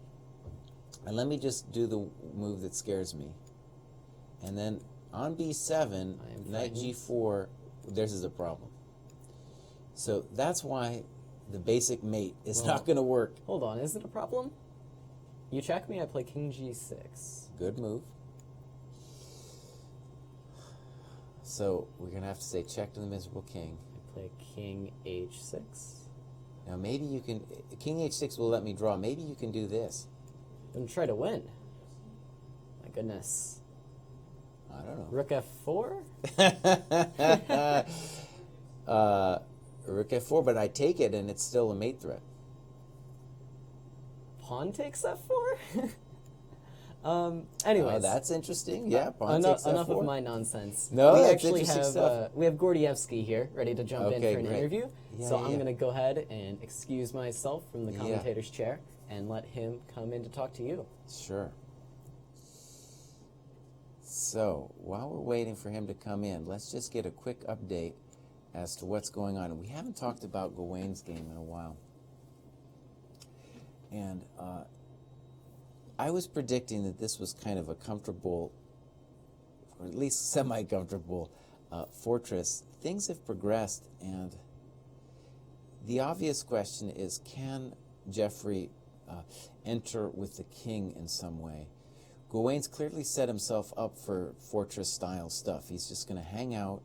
Speaker 3: And let me just do the move that scares me. And then on B7, Knight G4, theirs is a problem. So that's why the basic mate is not going to work.
Speaker 2: Hold on, is it a problem? You check me, I play King G6.
Speaker 3: Good move. So we're going to have to say check to the miserable king.
Speaker 2: I play King H6.
Speaker 3: Now maybe you can, King H6 will let me draw. Maybe you can do this.
Speaker 2: And try to win. My goodness.
Speaker 3: I don't know.
Speaker 2: Rook F4?
Speaker 3: Rook F4, but I take it and it's still a mate threat.
Speaker 2: Pawn takes F4? Anyways.
Speaker 3: That's interesting. Yeah, pawn takes F4.
Speaker 2: Enough of my nonsense.
Speaker 3: No,
Speaker 2: we
Speaker 3: that's
Speaker 2: actually
Speaker 3: interesting
Speaker 2: have
Speaker 3: stuff.
Speaker 2: We have Gordievsky here, ready to jump in for an interview.
Speaker 3: Yeah,
Speaker 2: so I'm going to go ahead and excuse myself from the commentator's chair and let him come in to talk to you.
Speaker 3: Sure. So while we're waiting for him to come in, let's just get a quick update as to what's going on. We haven't talked about Gawain's game in a while. And I was predicting that this was kind of a comfortable or at least semi-comfortable fortress, things have progressed, and the obvious question is, can Jeffrey enter with the king in some way? Gawain's clearly set himself up for fortress-style stuff. He's just going to hang out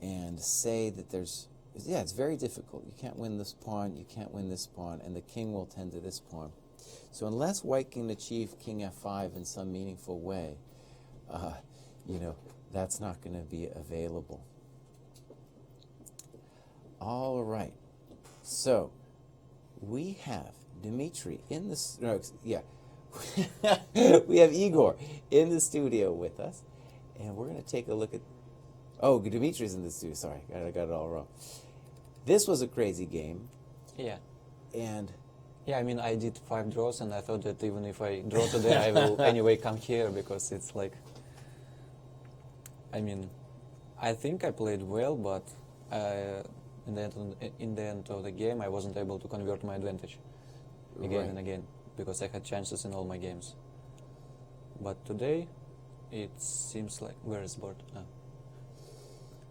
Speaker 3: and say that there's... Yeah, it's very difficult. You can't win this pawn, you can't win this pawn, and the king will tend to this pawn. So unless White can achieve king f5 in some meaningful way, that's not going to be available. All right. So we have Dmitry in the... No, yeah. We have Igor in the studio with us, and we're going to take a look at... Oh, Dimitri's in the studio. Sorry, I got it all wrong. This was a crazy game.
Speaker 4: Yeah.
Speaker 3: And...
Speaker 4: Yeah, I mean, I did 5 draws, and I thought that even if I draw today, I will anyway come here, because it's like... I mean, I think I played well, but in the end of the game, I wasn't able to convert my advantage again and again, because I had chances in all my games. But today, it seems like... Where is board?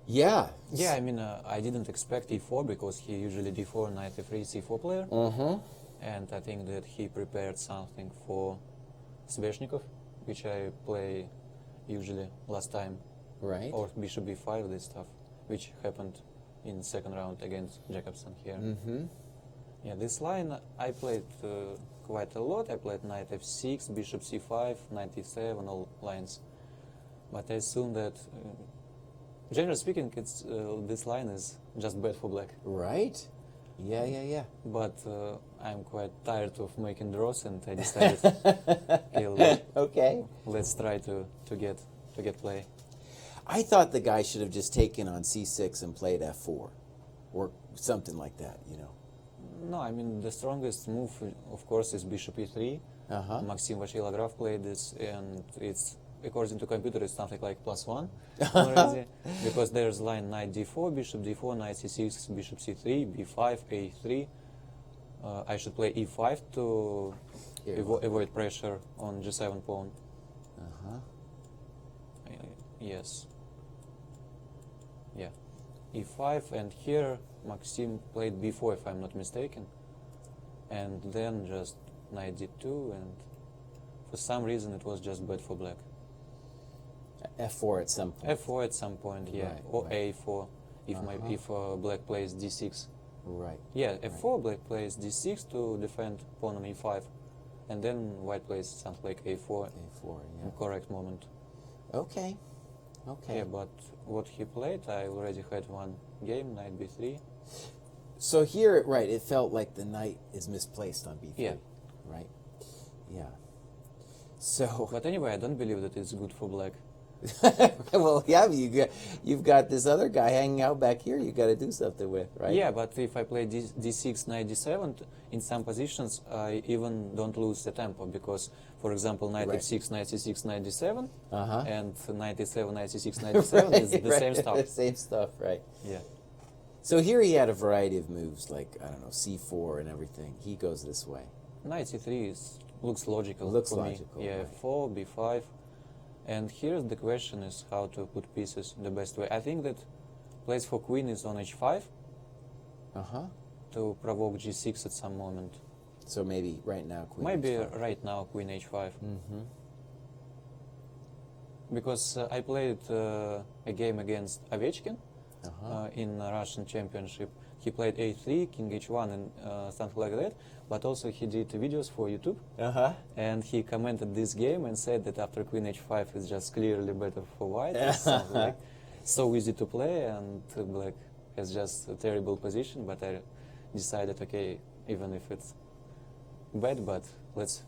Speaker 3: Yeah.
Speaker 4: Yeah, I mean, I didn't expect e4, because he usually d4, knight f3, c4 player.
Speaker 3: Mm-hmm.
Speaker 4: And I think that he prepared something for Sveshnikov, which I play usually last time.
Speaker 3: Right.
Speaker 4: Or bishop b5, this stuff, which happened in second round against Jacobson here.
Speaker 3: Mm-hmm.
Speaker 4: Yeah, this line I played quite a lot. I played knight f6, bishop c5, knight e7, all lines. But I assume that, generally speaking, this line is just bad for black.
Speaker 3: Right. Yeah.
Speaker 4: But I'm quite tired of making draws, and I decided,
Speaker 3: okay,
Speaker 4: let's try to get play.
Speaker 3: I thought the guy should have just taken on c6 and played f4, or something like that.
Speaker 4: No, I mean, the strongest move, of course, is bishop e3. Maxim Vashilograph played this, and it's, according to computer, it's something like +1 already, because there's line knight d4, bishop d4, knight c6, bishop c3, b5, a3. I should play e5 to avoid pressure on g7 pawn. Yes. Yeah. e5, and here Maxim played b4, if I'm not mistaken. And then just knight d2, and for some reason it was just bad for black.
Speaker 3: f4 at some point.
Speaker 4: f4 at some point, yeah.
Speaker 3: Right,
Speaker 4: or
Speaker 3: right.
Speaker 4: a4 if black plays d6.
Speaker 3: Right.
Speaker 4: Yeah, f4, black plays d6 to defend pawn on e5, and then white plays something like a4.
Speaker 3: a4, yeah.
Speaker 4: Correct moment.
Speaker 3: Okay.
Speaker 4: Yeah, but what he played, I already had one game, knight b3.
Speaker 3: So here, right, it felt like the knight is misplaced on b3.
Speaker 4: Yeah.
Speaker 3: Right. Yeah. So.
Speaker 4: But anyway, I don't believe that it's good for black.
Speaker 3: Well, yeah, you've got this other guy hanging out back here. You got to do something with, right?
Speaker 4: Yeah, but if I play d6, knight d7, in some positions I even don't lose the tempo, because, for example, knight f6, knight c6, knight d7, and knight e7, knight c6, knight d7 is the same stuff.
Speaker 3: The same stuff, right?
Speaker 4: Yeah.
Speaker 3: So here he had a variety of moves, like, I don't know, c4 and everything. He goes this way.
Speaker 4: Knight c3 looks logical.
Speaker 3: Looks
Speaker 4: for
Speaker 3: logical.
Speaker 4: Me. Yeah,
Speaker 3: right.
Speaker 4: f4, b5. And here the question is how to put pieces the best way. I think that place for queen is on h5 to provoke g6 at some moment.
Speaker 3: So maybe right now queen
Speaker 4: Maybe
Speaker 3: h5.
Speaker 4: right now queen h5. Because I played a game against Ovechkin in a Russian championship. He played a3, king h1 and something like that. But also he did videos for YouTube, and he commented this game and said that after queen h5 is just clearly better for white. It's something like so easy to play, and black has just a terrible position. But I decided, okay, even if it's bad, but let's...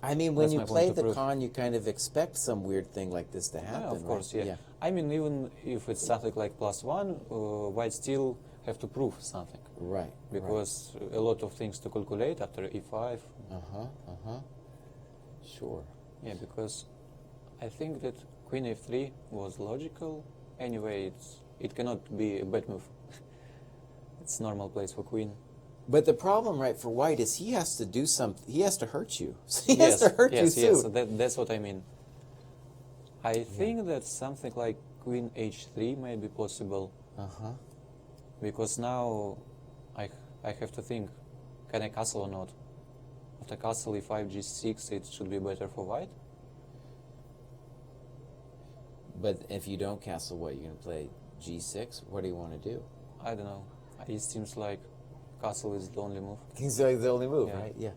Speaker 3: I mean, when you play the
Speaker 4: prove.
Speaker 3: con, you kind of expect some weird thing like this to happen.
Speaker 4: Yeah, of course,
Speaker 3: right?
Speaker 4: yeah. I mean, even if it's something like +1, white still have to prove something.
Speaker 3: Right.
Speaker 4: Because a lot of things to calculate after e5.
Speaker 3: Sure.
Speaker 4: Yeah, because I think that queen f3 was logical. Anyway, it cannot be a bad move. It's normal place for queen.
Speaker 3: But the problem, right, for white is he has to do something. He has to hurt you. He has to hurt you too.
Speaker 4: Yes, that's what I mean. I think that something like queen h3 may be possible,
Speaker 3: Uh-huh.
Speaker 4: because now I have to think, can I castle or not? After castle e5 g6, it should be better for white.
Speaker 3: But if you don't castle, what, you're going to play g6? What do you want to do?
Speaker 4: I don't know. It seems like castle is the only move.
Speaker 3: King's like the only move,
Speaker 4: Yeah.
Speaker 3: right? Yeah.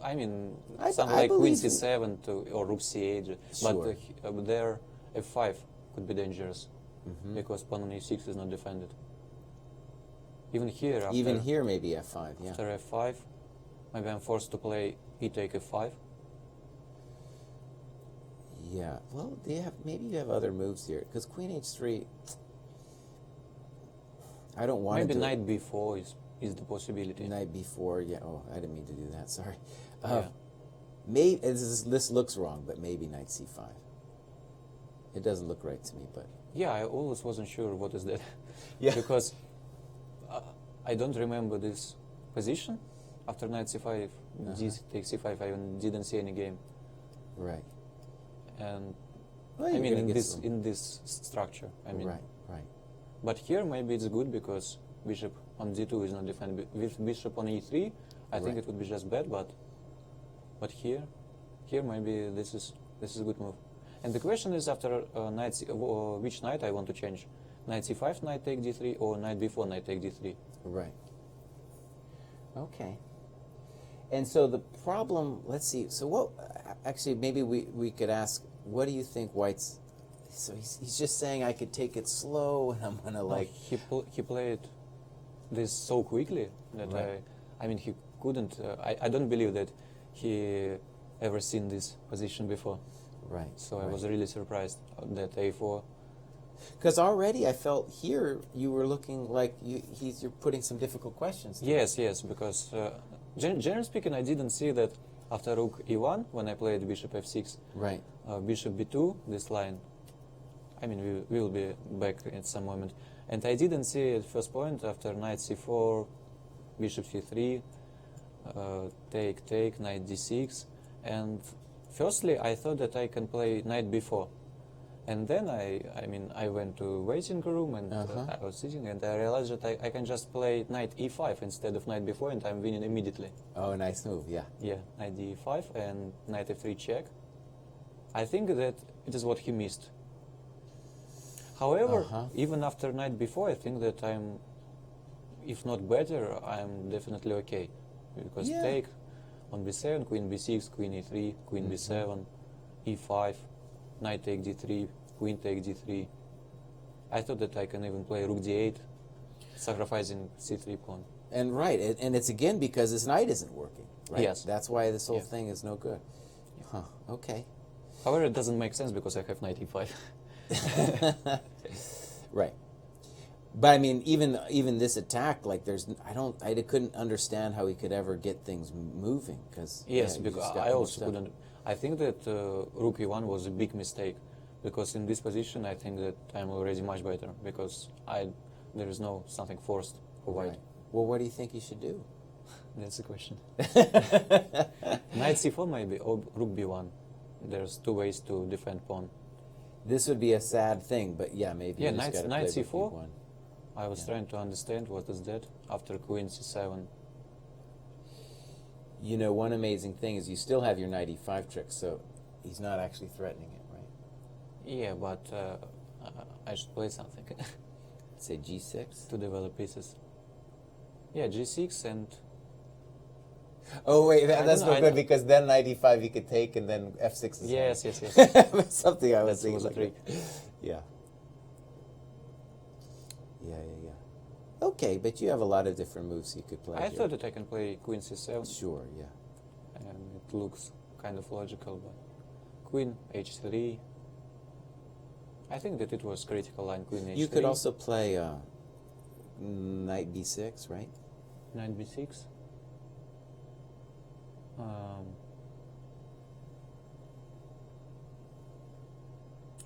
Speaker 4: I mean,
Speaker 3: I
Speaker 4: something like queen
Speaker 3: believe you.
Speaker 4: c7 or rook c8,
Speaker 3: Sure.
Speaker 4: but there f5 could be dangerous
Speaker 3: Mhm.
Speaker 4: because pawn on e6 is not defended. Even here,
Speaker 3: Even here, maybe f5, yeah.
Speaker 4: after f5, maybe I'm forced to play e take f5.
Speaker 3: Yeah. Well, maybe you have other moves here, because queen h3, I don't want
Speaker 4: Maybe
Speaker 3: to do
Speaker 4: knight b4 is the possibility.
Speaker 3: Knight b4, yeah. Oh, I didn't mean to do that, sorry.
Speaker 4: Yeah.
Speaker 3: Maybe, this looks wrong, but maybe knight c5. It doesn't look right to me, but...
Speaker 4: Yeah, I always wasn't sure what is that.
Speaker 3: Yeah.
Speaker 4: Because I don't remember this position. After knight c5, d takes c5, I even didn't see any game.
Speaker 3: Right.
Speaker 4: And
Speaker 3: Well,
Speaker 4: I
Speaker 3: you're
Speaker 4: mean,
Speaker 3: gonna get some-
Speaker 4: in this structure, I mean.
Speaker 3: Right, right.
Speaker 4: But here maybe it's good because bishop on d2 is not defended. With bishop on e3, I think
Speaker 3: Right.
Speaker 4: it would be just bad. But here maybe this is a good move. And the question is after knight which knight I want to change, knight c5, knight take d3, or knight b4, knight take d3.
Speaker 3: Right. Okay. And so the problem, let's see, so what, actually maybe we could ask, what do you think White's, so he's just saying I could take it slow and I'm going to like...
Speaker 4: He played this so quickly that
Speaker 3: Right.
Speaker 4: I mean he couldn't, I don't believe that he ever seen this position before.
Speaker 3: Right.
Speaker 4: So I was really surprised that a4.
Speaker 3: Because already I felt here you were looking like you're putting some difficult questions. to
Speaker 4: Yes, because generally speaking, I didn't see that after rook e1 when I played bishop f6,
Speaker 3: him. Right.
Speaker 4: bishop b2, this line. I mean, we will be back at some moment. And I didn't see at first point after knight c4, bishop c3, take, knight d6. And firstly, I thought that I can play knight b4. And then I went to waiting room and I was sitting and I realized that I can just play knight e5 instead of knight b4 and I'm winning immediately.
Speaker 3: Oh, nice move, yeah.
Speaker 4: Yeah, knight d5 and knight f3 check. I think that it is what he missed. However, even after knight b4, I think that I'm, if not better, I'm definitely okay. Because
Speaker 3: Yeah.
Speaker 4: take on b7, queen b6, queen e3, queen b7, e5, knight take d3, queen take d3. I thought that I can even play rook d8, sacrificing c3 pawn.
Speaker 3: And right, and it's again because this knight isn't working, right?
Speaker 4: Yes.
Speaker 3: That's why this whole
Speaker 4: Yeah.
Speaker 3: thing is no good. Huh, okay.
Speaker 4: However, it doesn't make sense because I have knight e5.
Speaker 3: Right. But I mean, even this attack, like I couldn't understand how he could ever get things moving because
Speaker 4: Yes, because I also couldn't. I think that rook e1 was a big mistake because in this position I think that I'm already much better because there is no something forced for white.
Speaker 3: Right. Well, what do you think he should do?
Speaker 4: That's the question. Knight c4 maybe or rook b1. There's two ways to defend pawn.
Speaker 3: This would be a sad thing, but yeah, maybe.
Speaker 4: Yeah,
Speaker 3: you just gotta
Speaker 4: knight
Speaker 3: play
Speaker 4: c4.
Speaker 3: rook e1.
Speaker 4: I was
Speaker 3: Yeah.
Speaker 4: trying to understand what is that after queen c7.
Speaker 3: You know, one amazing thing is you still have your knight e5 trick, so he's not actually threatening it, right?
Speaker 4: Yeah, but I should play something
Speaker 3: Say g6.
Speaker 4: to develop pieces. Yeah, g6 and
Speaker 3: Oh wait,
Speaker 4: I
Speaker 3: that's
Speaker 4: don't know,
Speaker 3: no
Speaker 4: I
Speaker 3: good
Speaker 4: don't-
Speaker 3: because then knight e5 you could take and then f6 is
Speaker 4: yes.
Speaker 3: something I was
Speaker 4: That was a
Speaker 3: thinking.
Speaker 4: trick.
Speaker 3: Yeah. Okay, but you have a lot of different moves you could play.
Speaker 4: I
Speaker 3: here.
Speaker 4: thought that I can play queen c7.
Speaker 3: Sure, yeah.
Speaker 4: And it looks kind of logical, but queen h3. I think that it was critical line queen h3.
Speaker 3: You could also play knight b6, right?
Speaker 4: Knight b6.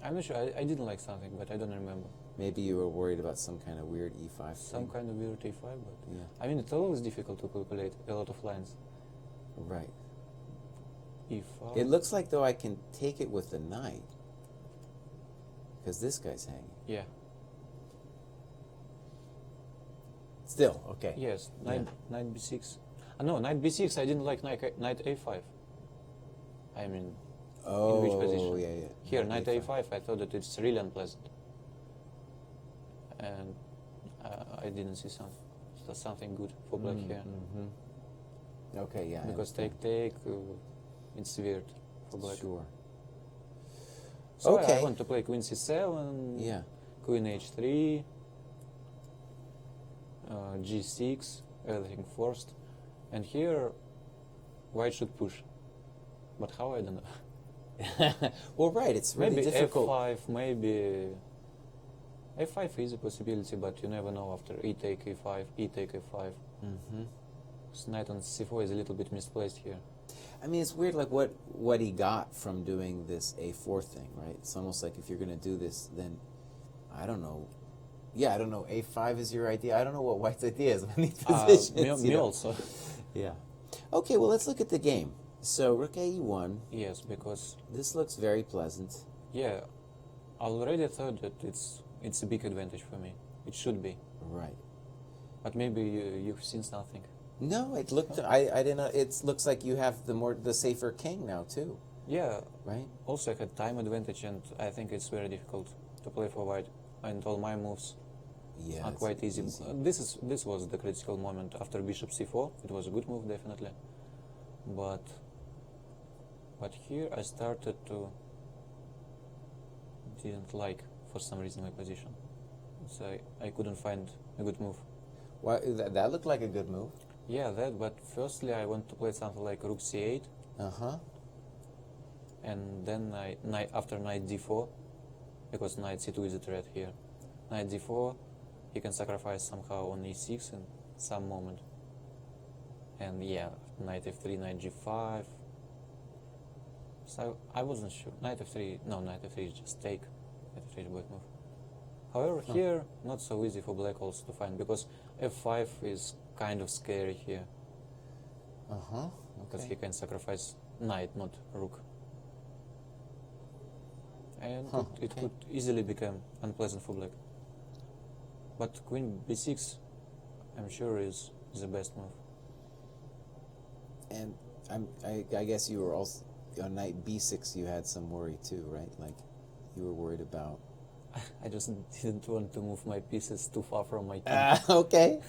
Speaker 4: I'm not sure. I didn't like something, but I don't remember.
Speaker 3: Maybe you were worried about some kind of weird e5
Speaker 4: Some
Speaker 3: thing.
Speaker 4: kind of weird e5, but
Speaker 3: Yeah,
Speaker 4: I mean it's always difficult to calculate a lot of lines.
Speaker 3: right.
Speaker 4: e5.
Speaker 3: It looks like though I can take it with the knight. because this guy's hanging.
Speaker 4: Yeah.
Speaker 3: Still, okay.
Speaker 4: Yes.
Speaker 3: Yeah.
Speaker 4: Knight b6. No, knight b6. I didn't like knight a5. I mean,
Speaker 3: Oh,
Speaker 4: in which position?
Speaker 3: yeah.
Speaker 4: Here, knight a5. I thought that it's really unpleasant, and I didn't see something good for black here.
Speaker 3: Mm-hmm. Okay, yeah. I
Speaker 4: Because
Speaker 3: understand.
Speaker 4: take, it's weird for black.
Speaker 3: Sure.
Speaker 4: So
Speaker 3: Okay.
Speaker 4: I want to play queen c7,
Speaker 3: Yeah.
Speaker 4: queen h3, g6, everything forced, and here white should push. But how, I don't know.
Speaker 3: Well, right. It's really
Speaker 4: Maybe
Speaker 3: difficult.
Speaker 4: f5, maybe f5 is a possibility, but you never know after e take e5, e take f5.
Speaker 3: Mm-hmm.
Speaker 4: So knight on c4 is a little bit misplaced here.
Speaker 3: I mean, it's weird, like what he got from doing this a4 thing, right? It's almost like if you're going to do this, then I don't know. Yeah, I don't know. a5 is your idea. I don't know what white's idea is on these positions.
Speaker 4: Me
Speaker 3: you know?
Speaker 4: also.
Speaker 3: Yeah. Okay, well, let's look at the game. So rook e1.
Speaker 4: Yes, because
Speaker 3: This looks very pleasant.
Speaker 4: yeah, I already thought that it's a big advantage for me. It should be,
Speaker 3: Right.
Speaker 4: but maybe you've seen something.
Speaker 3: No, it looked. I didn't know. It looks like you have the safer king now too,
Speaker 4: Yeah.
Speaker 3: right?
Speaker 4: Also, I had time advantage, and I think it's very difficult to play for white. And all my moves
Speaker 3: Yeah.
Speaker 4: are
Speaker 3: it's
Speaker 4: quite easy. This was the critical moment after bishop c4. It was a good move, definitely. But here I started to didn't like for some reason my position, so I couldn't find a good move.
Speaker 3: Why, that looked like a good move.
Speaker 4: Yeah, that. But firstly, I want to play something like rook c8,
Speaker 3: Uh-huh.
Speaker 4: and then after knight d4, because knight c2 is a threat here. Knight d4, he can sacrifice somehow on e6 in some moment. And yeah, knight f3, knight g5. So I wasn't sure. Knight f3, no, knight f3 is just take. Knight f3 is a black move. However, here, not so easy for black also to find, because f5 is kind of scary here,
Speaker 3: Uh-huh.
Speaker 4: because
Speaker 3: Okay.
Speaker 4: he can sacrifice knight, not rook. And
Speaker 3: Huh,
Speaker 4: it
Speaker 3: okay.
Speaker 4: could easily become unpleasant for black. But queen b6, I'm sure is the best move.
Speaker 3: And I guess you were also on knight b6. You had some worry too, right? Like you were worried about.
Speaker 4: I just didn't want to move my pieces too far from my king.
Speaker 3: Okay.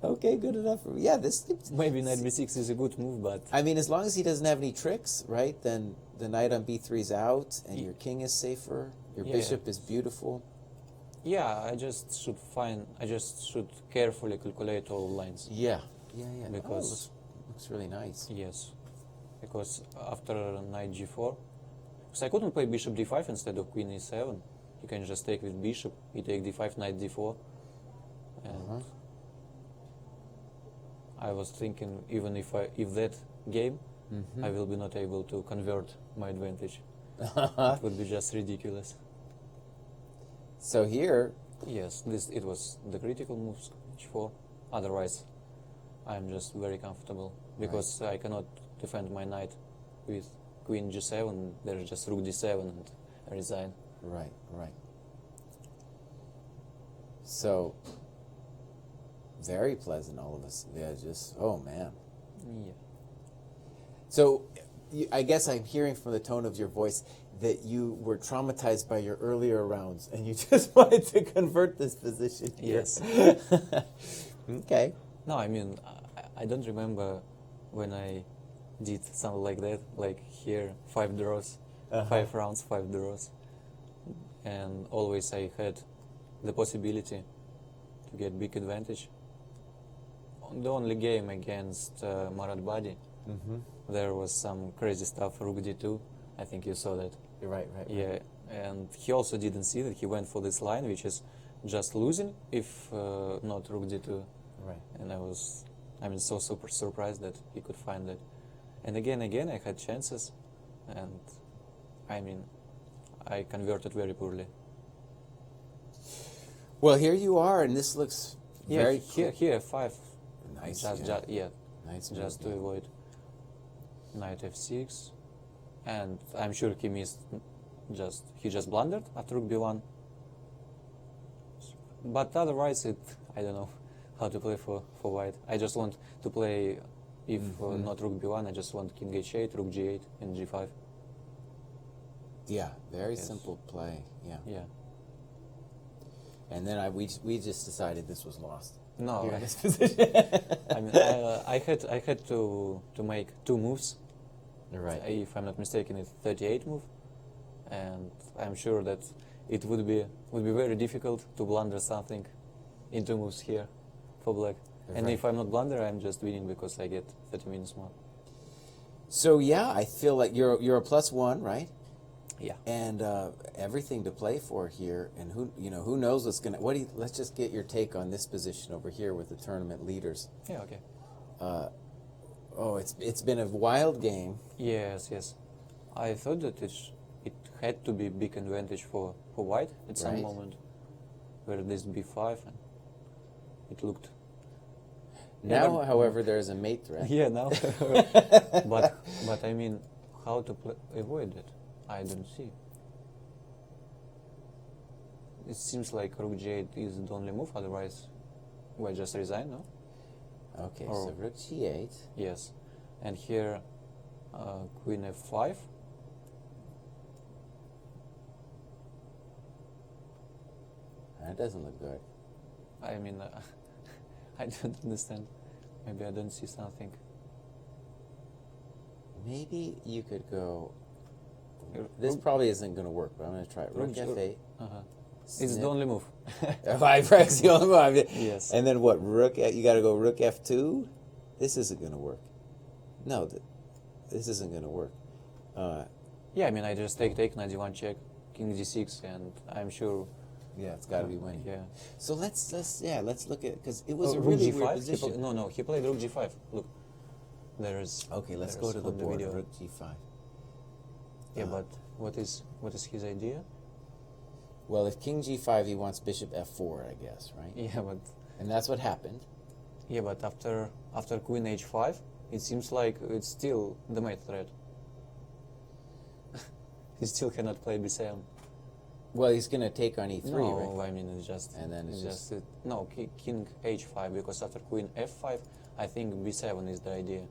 Speaker 3: Okay. Good enough for me. Yeah. This.
Speaker 4: Maybe knight b6 is a good move, but
Speaker 3: I mean, as long as he doesn't have any tricks, right? Then the knight on b3 is out, and
Speaker 4: Ye-
Speaker 3: your king is safer. Your
Speaker 4: Yeah.
Speaker 3: bishop is beautiful.
Speaker 4: yeah, I just should carefully calculate all lines.
Speaker 3: Yeah. Yeah. Yeah.
Speaker 4: Because-
Speaker 3: looks really nice.
Speaker 4: Yes, because after knight g4, because I couldn't play bishop d5 instead of queen e7. You can just take with bishop, you take d5, knight d4, and
Speaker 3: Uh-huh.
Speaker 4: I was thinking even if that game
Speaker 3: Mm-hmm.
Speaker 4: I will be not able to convert my advantage. It would be just ridiculous.
Speaker 3: So here,
Speaker 4: Yes, it was the critical moves h4. Otherwise, I'm just very comfortable because I cannot defend my knight with queen g7. There's just rook d7 and I resign.
Speaker 3: right. So very pleasant, all of us. Yeah, just oh man.
Speaker 4: Yeah.
Speaker 3: So I guess I'm hearing from the tone of your voice that you were traumatized by your earlier rounds and you just wanted to convert this position here.
Speaker 4: Yes.
Speaker 3: Okay.
Speaker 4: No, I mean, I don't remember when I did something like that, like here, 5 draws, 5 rounds, 5 draws. And always I had the possibility to get big advantage. On the only game against Moradiabadi, there was some crazy stuff, rook d2. I think you saw that.
Speaker 3: You're right.
Speaker 4: Yeah, and he also didn't see that. He went for this line, which is just losing if not rook d2.
Speaker 3: Right.
Speaker 4: And I was, so super surprised that he could find that. And again, I had chances, and I converted very poorly.
Speaker 3: Well, here you are, and this looks
Speaker 4: Yeah,
Speaker 3: very
Speaker 4: here 5.
Speaker 3: nice. Nice move,
Speaker 4: Just to
Speaker 3: yeah.
Speaker 4: avoid knight f6, and I'm sure he missed. He just blundered after rook b1, But otherwise, I don't know how to play for white. I just want to play, if not rook b1, I just want king h8, rook g8, and g5.
Speaker 3: Yeah, very
Speaker 4: Yes.
Speaker 3: simple play. Yeah.
Speaker 4: Yeah.
Speaker 3: And then we just decided this was lost.
Speaker 4: No,
Speaker 3: Here in this position.
Speaker 4: I mean, I had to make two moves.
Speaker 3: Right.
Speaker 4: If I'm not mistaken, it's 38 move, and I'm sure that it would be very difficult to blunder something in two moves here for black. And
Speaker 3: Right.
Speaker 4: if I'm not blunder, I'm just winning because I get 30 minutes more.
Speaker 3: So yeah, I feel like you're a +1, right?
Speaker 4: Yeah.
Speaker 3: And everything to play for here. And who knows what's gonna. Let's just get your take on this position over here with the tournament leaders.
Speaker 4: Yeah. Okay.
Speaker 3: Oh, it's been a wild game.
Speaker 4: Yes. I thought that it had to be big advantage for white at some
Speaker 3: Right.
Speaker 4: moment, where this b5 and it looked.
Speaker 3: Now,
Speaker 4: but-
Speaker 3: however, there's a mate threat.
Speaker 4: Yeah, now. but I mean, how to avoid it? I don't see. It seems like rook g8 is the only move. Otherwise, we just resign, no?
Speaker 3: Okay,
Speaker 4: Oh.
Speaker 3: so rook g8.
Speaker 4: Yes. And here, queen f5.
Speaker 3: That doesn't look good.
Speaker 4: I mean, I don't understand. Maybe I don't see something.
Speaker 3: Maybe you could go.
Speaker 4: Rook-
Speaker 3: This probably isn't going to work, but I'm going to try it. Rook
Speaker 4: rook-
Speaker 3: f8.
Speaker 4: Uh-huh. It's
Speaker 3: snip.
Speaker 4: the only move.
Speaker 3: F5 breaks the only one.
Speaker 4: Yes.
Speaker 3: And then what? You got to go rook f2. This isn't going to work. No, this isn't going to work.
Speaker 4: Yeah, I mean, I just take knight d1 check, king d6, and I'm sure.
Speaker 3: Yeah, it's got to be winning.
Speaker 4: Yeah.
Speaker 3: So let's look at, because it was
Speaker 4: Oh,
Speaker 3: a
Speaker 4: rook
Speaker 3: really
Speaker 4: g5?
Speaker 3: weird
Speaker 4: He
Speaker 3: position.
Speaker 4: no, he played rook g5. Look, there is.
Speaker 3: Okay, let's
Speaker 4: there
Speaker 3: go
Speaker 4: is
Speaker 3: to the
Speaker 4: on
Speaker 3: board.
Speaker 4: video.
Speaker 3: Rook g5.
Speaker 4: Yeah, but what is his idea?
Speaker 3: Well, if king g5, he wants bishop f4, I guess, right?
Speaker 4: Yeah, but
Speaker 3: And that's what happened.
Speaker 4: after queen h5, it seems like it's still the mate threat. He still cannot play b7.
Speaker 3: Well, he's going to take on e3,
Speaker 4: No,
Speaker 3: right?
Speaker 4: I mean it's just.
Speaker 3: And then it's just-
Speaker 4: no king h5, because after queen f5, I think b7 is the idea.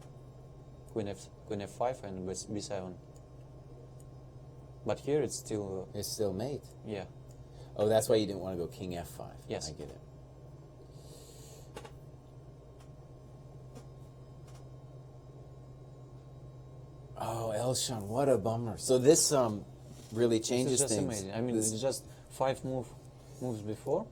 Speaker 4: Queen f5 and b7. But here it's still
Speaker 3: It's still mate.
Speaker 4: yeah.
Speaker 3: Oh, that's why you didn't want to go king f5.
Speaker 4: Yes.
Speaker 3: I get it. Oh, Xiong, what a bummer. So this really changes
Speaker 4: This is just
Speaker 3: things.
Speaker 4: amazing. I mean,
Speaker 3: This-
Speaker 4: it's just five moves before.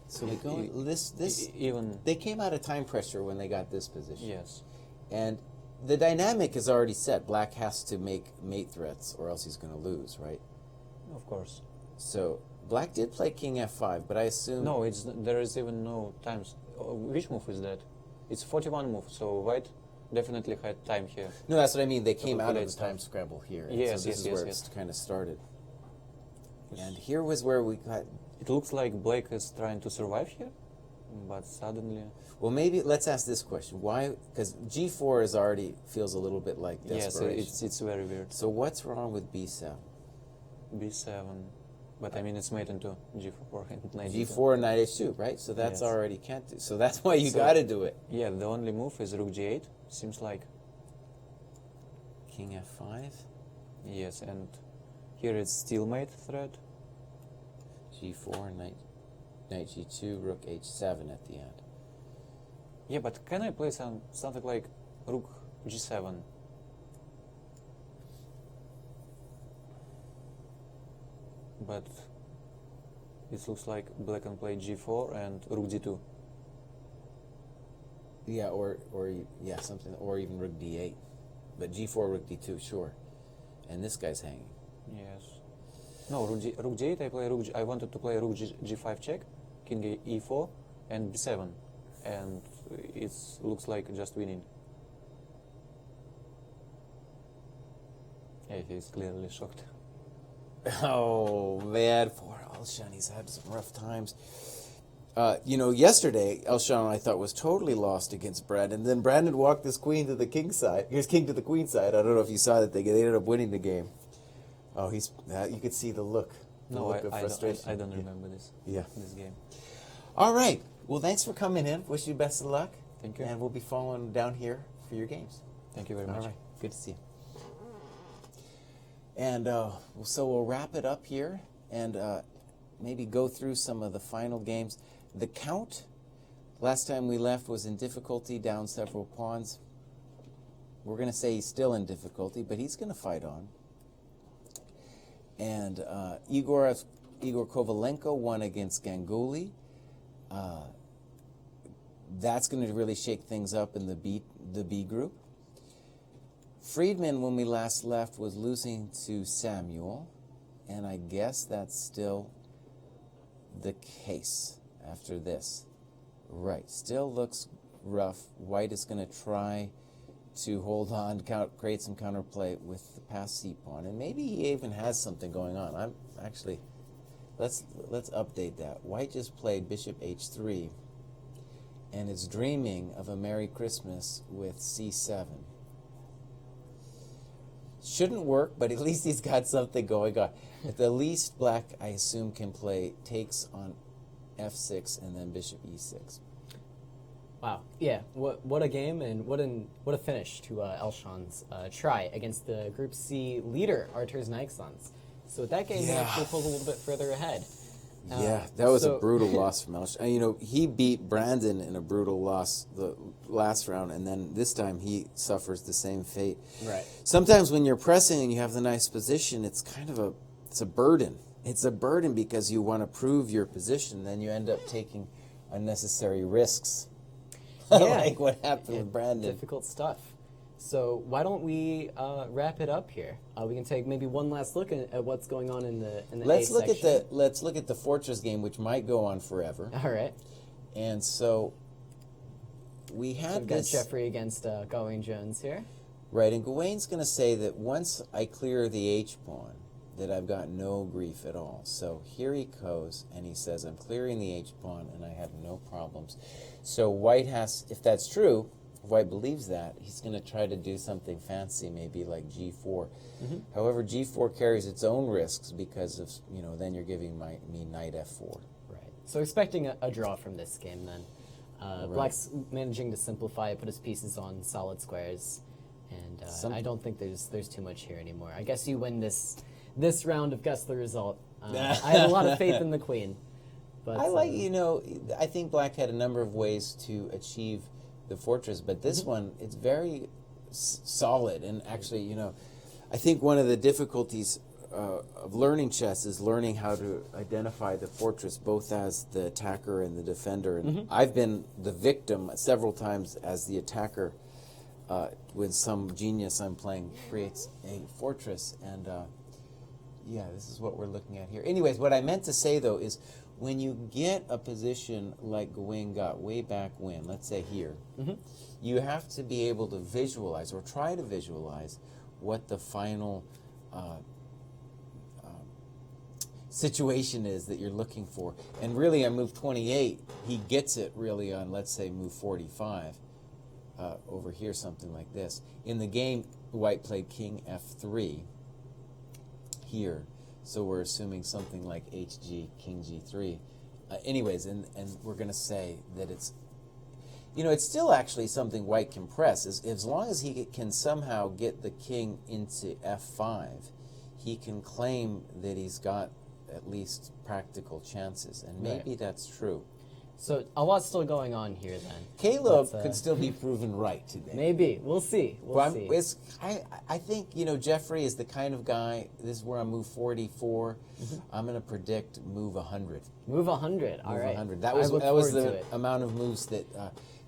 Speaker 3: so we go this
Speaker 4: Even
Speaker 3: they came out of time pressure when they got this position.
Speaker 4: yes.
Speaker 3: And the dynamic is already set. Black has to make mate threats or else he's going to lose, right?
Speaker 4: Of course.
Speaker 3: So Black did play king f5, but I assume
Speaker 4: No, there is even no times. Which move is that? It's 41 move, so white definitely had time here.
Speaker 3: No, that's what I mean. They came out of
Speaker 4: calculate
Speaker 3: the
Speaker 4: stuff.
Speaker 3: time scramble here. and
Speaker 4: Yes,
Speaker 3: so this
Speaker 4: yes,
Speaker 3: is
Speaker 4: yes,
Speaker 3: where
Speaker 4: yes.
Speaker 3: it's kind of started. And here was where we got.
Speaker 4: It looks like Blake is trying to survive here, but suddenly.
Speaker 3: Well, maybe let's ask this question: why? Because g4 is already feels a little bit like
Speaker 4: Yes,
Speaker 3: desperation.
Speaker 4: it's very weird.
Speaker 3: So what's wrong with b7?
Speaker 4: B7, but I mean it's made into G4 and knight
Speaker 3: G4 and knight h2, right? So that's
Speaker 4: Yes.
Speaker 3: already can't do. So that's why you
Speaker 4: So-
Speaker 3: got to do it.
Speaker 4: Yeah, the only move is rook g8. Seems like
Speaker 3: King f5,
Speaker 4: yes, and here it's stalemate threat.
Speaker 3: g4, knight g2, rook h7 at the end.
Speaker 4: Yeah, but can I play something like rook g7? But it looks like black can play g4 and rook d2.
Speaker 3: Yeah, or something, or even rook d8, but g4, rook d2, sure. And this guy's hanging.
Speaker 4: Yes. No, rook d8. I wanted to play rook g5 check, king e4, and b7, and it looks like just winning. Yeah, he's clearly shocked.
Speaker 3: Oh man, poor Xiong, he's had some rough times. Yesterday Xiong I thought was totally lost against Brandon. Then Brandon walked his queen to the king side. His king to the queen side. I don't know if you saw that they ended up winning the game. Oh, you could see the look
Speaker 4: No,
Speaker 3: look of frustration.
Speaker 4: I don't
Speaker 3: Yeah.
Speaker 4: remember this.
Speaker 3: Yeah.
Speaker 4: This game.
Speaker 3: All right. Well, thanks for coming in. Wish you best of luck.
Speaker 4: Thank you.
Speaker 3: And we'll be following down here for your games.
Speaker 4: Thank you very
Speaker 3: All
Speaker 4: much.
Speaker 3: right. Good to see you. And so we'll wrap it up here and maybe go through some of the final games. The count, last time we left, was in difficulty, down several pawns. We're going to say he's still in difficulty, but he's going to fight on. And Igor Kovalenko won against Ganguly. That's going to really shake things up in the B group. Friedman, when we last left, was losing to Samuel, and I guess that's still the case after this. Right, still looks rough. White is going to try to hold on, create some counterplay with the pass C pawn, and maybe he even has something going on. I'm actually, let's update that. White just played Bishop H3, and is dreaming of a Merry Christmas with C7. Shouldn't work, but at least he's got something going on. At the least, Black, I assume, can play takes on F6 and then Bishop E6.
Speaker 2: Wow. Yeah. What a game and what a finish to Xiong's try against the Group C leader, Artur's Neikšāns. So with that game, he
Speaker 3: Yeah.
Speaker 2: actually pulled a little bit further ahead.
Speaker 3: Yeah, that was
Speaker 2: so-
Speaker 3: a brutal loss from Elshon. You know, he beat Brandon in a brutal loss the last round, and then this time he suffers the same fate.
Speaker 2: Right.
Speaker 3: Sometimes when you're pressing and you have the nice position, it's kind of it's a burden. It's a burden because you want to prove your position, then you end up taking unnecessary risks.
Speaker 2: Yeah.
Speaker 3: Like what happened with Brandon.
Speaker 2: Difficult stuff. So why don't we wrap it up here? We can take maybe one last look at what's going on in the
Speaker 3: Let's
Speaker 2: A
Speaker 3: look
Speaker 2: section.
Speaker 3: let's look at the Fortress game, which might go on forever.
Speaker 2: All right.
Speaker 3: And so we
Speaker 2: So
Speaker 3: had
Speaker 2: we've got
Speaker 3: this
Speaker 2: Jeffrey against Gawain Jones here.
Speaker 3: right, and Gawain's going to say that once I clear the H pawn, that I've got no grief at all. So here he goes, and he says, I'm clearing the H pawn, and I have no problems. So White has, if that's true, if White believes that, he's going to try to do something fancy, maybe like G4. However, G4 carries its own risks because of, then you're giving me Knight F4.
Speaker 2: Right. So expecting a draw from this game then. Black's managing to simplify, put his pieces on solid squares, and I don't think there's too much here anymore. I guess you win this round of guess the result. I have a lot of faith in the queen. But
Speaker 3: I like, I think Black had a number of ways to achieve the fortress, but this one, it's very solid. And actually, I think one of the difficulties of learning chess is learning how to identify the fortress, both as the attacker and the defender. And I've been the victim several times as the attacker when some genius I'm playing creates a fortress. And yeah, this is what we're looking at here. Anyways, what I meant to say, though, is when you get a position like Gawain got way back when, let's say here, you have to be able to visualize or try to visualize what the final situation is that you're looking for. And really on move 28, he gets it really on, let's say, move 45, over here, something like this. In the game, White played King F3 here. So we're assuming something like HG, King G3. Anyways, and we're going to say that it's, it's still actually something White can press. As long as he can somehow get the king into F5, he can claim that he's got at least practical chances. And maybe that's true.
Speaker 2: So a lot's still going on here then.
Speaker 3: Caleb could still be proven right today.
Speaker 2: Maybe. We'll see. We'll see.
Speaker 3: I think, Jeffrey is the kind of guy, this is where I move 44. I'm going to predict move 100.
Speaker 2: Move 100. All
Speaker 3: Move
Speaker 2: right.
Speaker 3: 100. That
Speaker 2: I
Speaker 3: was
Speaker 2: look
Speaker 3: the
Speaker 2: forward to it.
Speaker 3: amount of moves that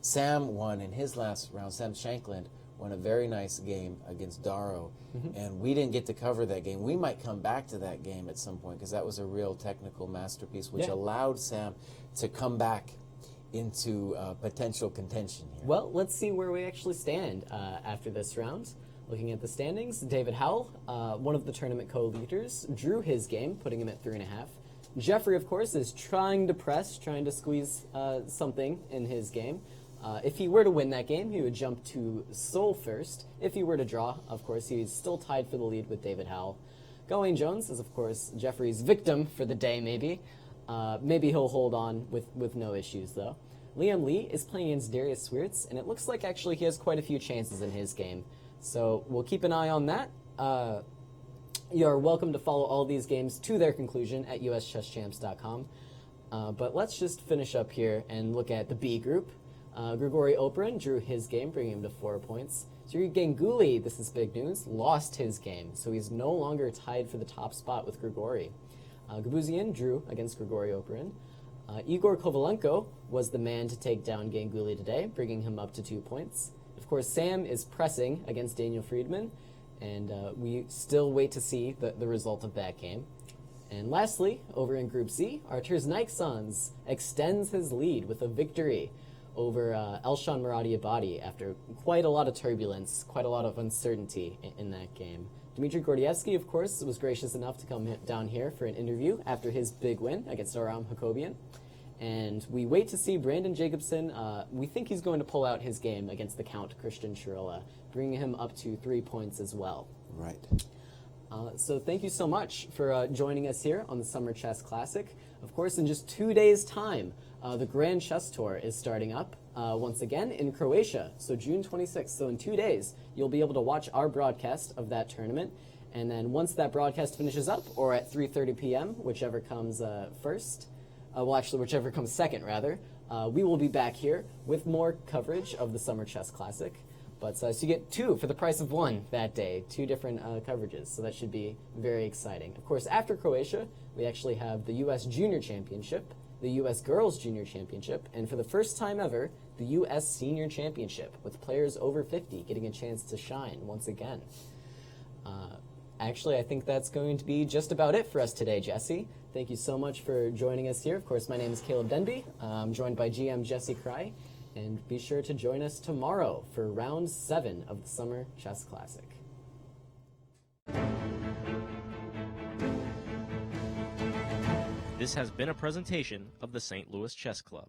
Speaker 3: Sam won in his last round. Sam Shankland won a very nice game against Darrow, and we didn't get to cover that game. We might come back to that game at some point because that was a real technical masterpiece, which allowed Sam to come back into potential contention here.
Speaker 2: Well, let's see where we actually stand after this round. Looking at the standings, David Howell, one of the tournament co-leaders, drew his game, putting him at 3.5. Jeffrey, of course, is trying to press, trying to squeeze something in his game. If he were to win that game, he would jump to Seoul first. If he were to draw, of course, he's still tied for the lead with David Howell. Gawain Jones is, of course, Jeffrey's victim for the day, maybe. Maybe he'll hold on with no issues, though. Liam Lee is playing against Darius Swiertz, and it looks like actually he has quite a few chances in his game. So we'll keep an eye on that. You're welcome to follow all these games to their conclusion at uschesschamps.com. But let's just finish up here and look at the B group. Grigory Operin drew his game, bringing him to 4 points. Sergei Ganguly, this is big news, lost his game, so he's no longer tied for the top spot with Grigory. Gabuzian drew against Grigory Operin. Igor Kovalenko was the man to take down Ganguly today, bringing him up to 2 points. Of course, Sam is pressing against Daniel Friedman, and we still wait to see the result of that game. And lastly, over in Group C, Artur's Neikšāns extends his lead with a victory over Xiong Moradiabadi after quite a lot of turbulence, quite a lot of uncertainty in that game. Dmitry Gordievsky, of course, was gracious enough to come down here for an interview after his big win against Aram Hakobian. And we wait to see Brandon Jacobson. We think he's going to pull out his game against the Count Christian Chirola, bringing him up to 3 points as well.
Speaker 3: Right.
Speaker 2: So thank you so much for joining us here on the Summer Chess Classic. Of course, in just 2 days' time, the Grand Chess Tour is starting up once again in Croatia, so June 26th. So in 2 days, you'll be able to watch our broadcast of that tournament. And then once that broadcast finishes up, or at 3:30 p.m., whichever comes first, well, actually, whichever comes second, rather, we will be back here with more coverage of the Summer Chess Classic. But so you get 2 for the price of 1 that day, 2 different coverages, so that should be very exciting. Of course, after Croatia, we actually have the U.S. Junior Championship, the U.S. Girls Junior Championship, and for the first time ever, the U.S. Senior Championship, with players over 50 getting a chance to shine once again. Actually, I think that's going to be just about it for us today, Jesse. Thank you so much for joining us here. Of course, my name is Caleb Denby. I'm joined by GM Jesse Kraai. And be sure to join us tomorrow for Round 7 of the Summer Chess Classic.
Speaker 1: This has been a presentation of the St. Louis Chess Club.